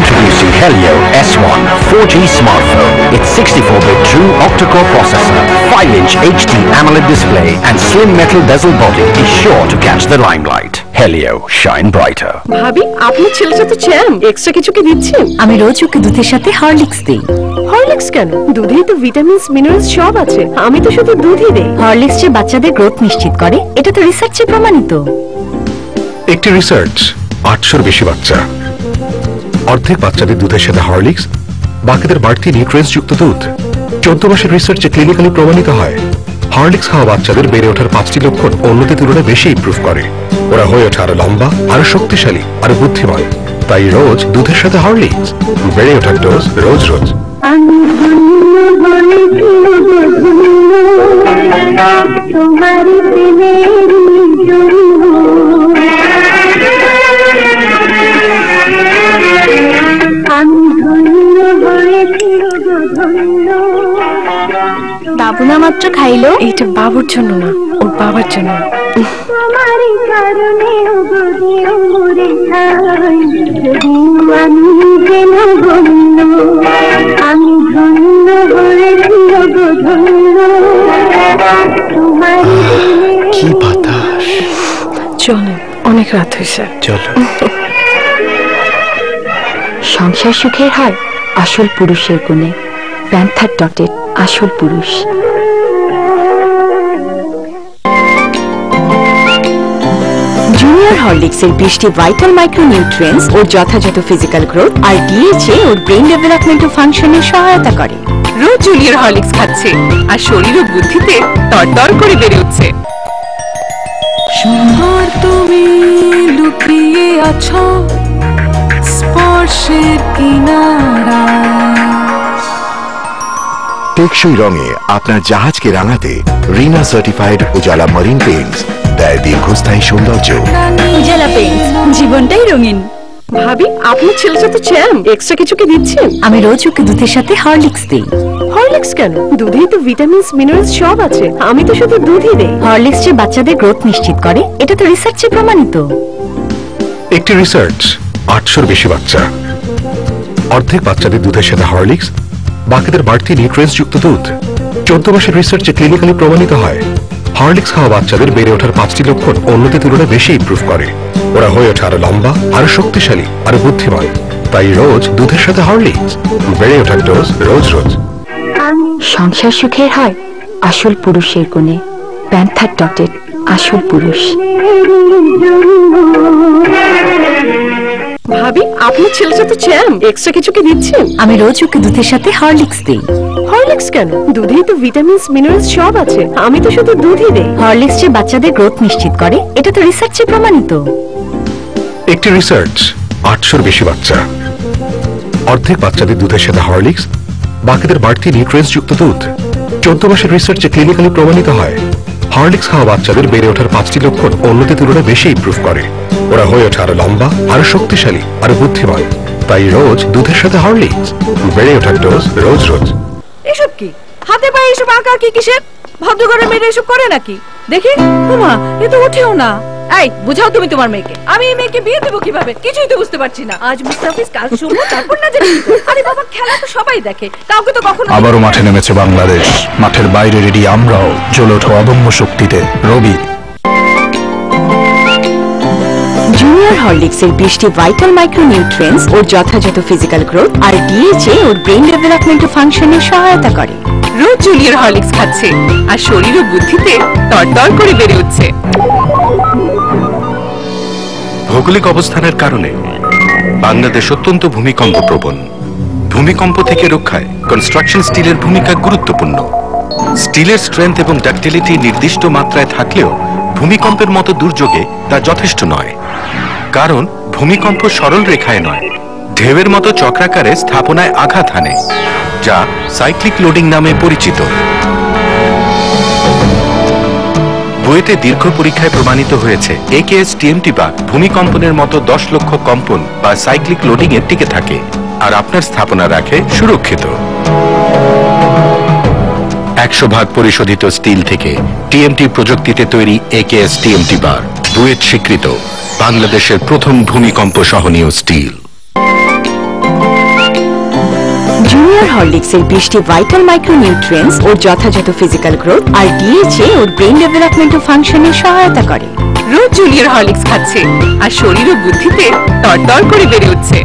Introducing Helio S1 4G smartphone. Its 64-bit true octa-core processor, 5-inch HD AMOLED display and slim metal bezel body is sure to catch the limelight. Helio, shine brighter. ভাবি, আপনি ছেলেটা তো চ্যাম্প, এক্সট্রা কিছু কি দিচ্ছেন? আমি রোজ ওকে দুধের সাথে হরলিক্স দিই। হরলিক্স কেন? দুধেই তো ভিটামিনস মিনারেলস সব আছে। আমি তো শুধু দুধই দেই। হরলিক্স যে বাচ্চাদের গ্রোথ নিশ্চিত করে, এটা তো রিসার্চে প্রমাণিত। একটি রিসার্চ 800-র বেশি বাচ্চা, অর্ধেক বাচ্চাদের দুধের সাথে হরলিক্স, বাকিদের বাড়তি নিউট্রিয়েন্টস যুক্ত দুধ। 14 মাসের রিসার্চে ক্লিনিক্যালি প্রমাণিত হয় হরলিক্স খাওয়া বাচ্চাদের বেড়ে ওঠার 5টি লক্ষণ অন্যদের তুলনায় বেশি ইমপ্রুভ করে। ওরা হয়ে ওঠে আরো লম্বা, আরো শক্তিশালী, আরো বুদ্ধিমান। তাই রোজ দুধের সাথে হরলিক্স, বেড়ে ওঠার ডোজ রোজ রোজ। বাবু না মাত্র খাইলো, এইটা বাবুর জন্য না, ওর বাবার জন্য। কি বাতাস! চলো, অনেক রাত হয়েছে, চলো। সংসার সুখের হার আসল পুরুষের গুণে। প্যান্থার.net আসল পুরুষ। জুনিয়র জুনিয়র হরলিক্সের 20টি ভাইটাল মাইক্রোনিউট্রিয়েন্টস ওর যথাযথ ফিজিক্যাল গ্রোথ আর ডিএইচএ ওর ব্রেন ডেভেলপমেন্ট ও ফাংশনে সহায়তা করে। রোজ জুনিয়র হরলিক্স খাচ্ছে আর শরীর ও বুদ্ধিতে তরতর করে বেড়ে উঠছে। সুন্দর তুমি লুকিয়ে আছো স্পর্শের কিনারায়। টেকসই রঙে আপনার জাহাজকে রাঙাতে রিনা সার্টিফাইড উজালা মারিন পেইন্টস দেয় দীর্ঘস্থায়ী সৌন্দর্য। উজালা পেইন্টস, জীবনটাই রঙিন। ভাবি, আপনার ছেলের সাথে চ্যাম এক্সট্রা কিছু কি দিচ্ছেন? আমি রোজ ওকে দুধের সাথে হরলিক্স দিই। হরলিক্স কেন? দুধেই তো ভিটামিনস মিনারেলস সব আছে। আমি তো শুধু দুধই দেই। হরলিক্স যে বাচ্চাদের গ্রোথ নিশ্চিত করে, এটা তো রিসার্চে প্রমাণিত। একটি রিসার্চ 800 বেশি বাচ্চা, অর্ধেক বাচ্চাদের দুধের সাথে হরলিক্স, বাকিদের বাড়তি নিউট্রিয়েন্টস যুক্ত দুধ। 14 মাসের রিসার্চে ক্লিনিক্যালি প্রমাণিত হয় হরলিক্স খাওয়া বাচ্চাদের বেড়ে ওঠার 5টি লক্ষণ অন্যদের তুলনায় বেশি ইমপ্রুভ করে। ওরা হয়ে ওঠে আরো লম্বা, আরো শক্তিশালী, আরো বুদ্ধিমান। তাই রোজ দুধের সাথে হরলিক্স, বেড়ে ওঠার ডোজ রোজ রোজ। সংসার সুখের হয় আসল পুরুষের গুণে। প্যান্থার ডটেড আসল পুরুষ। ভাবি, আপনার ছেলের সাথে চ্যাম এক্সট্রা কিছু কি দিচ্ছেন? আমি রোজ ওকে দুধের সাথে হরলিক্স দিই। হরলিক্স কেন? দুধেই তো ভিটামিনস মিনারেলস সব আছে। আমি তো শুধু দুধই দেই। হরলিক্স যে বাচ্চাদের গ্রোথ নিশ্চিত করে, এটা তো রিসার্চে প্রমাণিত। একটি রিসার্চ 800 বেশি বাচ্চা, অর্ধেক বাচ্চাদের দুধের সাথে হরলিক্স, বাকিদের বাড়তি নিউট্রিয়েন্টস যুক্ত দুধ। 14 মাসের রিসার্চে ক্লিনিক্যালি প্রমাণিত হয় হরলিক্স খাওয়া বাচ্চাদের বেড়ে ওঠার 5টি লক্ষণ অন্যদের তুলনায় বেশি ইমপ্রুভ করে। ওরা হয়ে ওঠে আরো লম্বা, আরো শক্তিশালী, আরো বুদ্ধিমান। তাই রোজ দুধের সাথে হরলিক্স, বেড়ে ওঠার ডোজ রোজ রোজ। এসব কি? হাতে পায়ে এসব আঁকা কি কিসের? ভদ্রঘরের মেয়েরা এসব করে নাকি? দেখি ওমা, এ তো ওঠেও না। এই বুঝাও তুমি তোমার মেয়েকে। আমি এই মেয়েকে বিয়ে দেবো কিভাবে? কিছুই তো বুঝতে পারছি না। আজ মুস্তাফিজ, কাল শুনবো, তারপর না জানি। আরে বাবা, খেলা তো সবাই দেখে, কাউকে তো কখনো। আবারও মাঠে নেমেছে বাংলাদেশ। মাঠের বাইরে রেডি আমরাও, জ্বলে ওঠো অদম্য শক্তিতে। রবি জুনিয়র হরলিক্সের 20টি ভাইটাল মাইক্রোনিউট্রিয়েন্টস ওর যথাযথ ফিজিক্যাল গ্রোথ আর ডিএইচএ ওর ব্রেন ডেভেলপমেন্ট ও ফাংশনে সহায়তা করে। রোজ জুনিয়র হরলিক্স খাচ্ছে আর শরীর ও বুদ্ধিতে তরতর করে বেড়ে উঠছে। ভৌগোলিক অবস্থানের কারণে বাংলাদেশ অত্যন্ত ভূমিকম্প প্রবণ। ভূমিকম্প থেকে রক্ষায় কনস্ট্রাকশন স্টিলের ভূমিকা গুরুত্বপূর্ণ। স্টিলের স্ট্রেংথ এবং ডাক্টিলিটি নির্দিষ্ট মাত্রায় থাকলেও ভূমিকম্পের মতো দুর্যোগে তা যথেষ্ট নয়, কারণ ভূমিকম্প সরল রেখায় নয়, ঢেউয়ের মতো চক্রাকারে স্থাপনায় আঘাত হানে, যা সাইক্লিক লোডিং নামে পরিচিত। বুয়েটে দীর্ঘ পরীক্ষায় প্রমাণিত হয়েছে AKS TMT বার ভূমিকম্পনের মতো 10 লক্ষ কম্পন বা সাইক্লিক লোডিং এর টিকে থাকে আর আপনার স্থাপনা রাখে সুরক্ষিত। 100% পরিশোধিত স্টিল থেকে TMT প্রযুক্তিতে তৈরি AKS TMT বার বুয়েট স্বীকৃত বাংলাদেশের প্রথম ভূমিকম্প সহনীয় স্টিল। জুনিয়র হরলিক্সের 20টি ভাইটাল মাইক্রোনিউট্রিয়েন্টস ওর যথাযথ ফিজিক্যাল গ্রোথ আর ডিএইচএ ওর ব্রেন ডেভেলপমেন্ট ও ফাংশনে সহায়তা করে। রোজ জুনিয়র হরলিক্স খাচ্ছে আর শরীর ও বুদ্ধিতে তরতর করে বেড়ে উঠছে।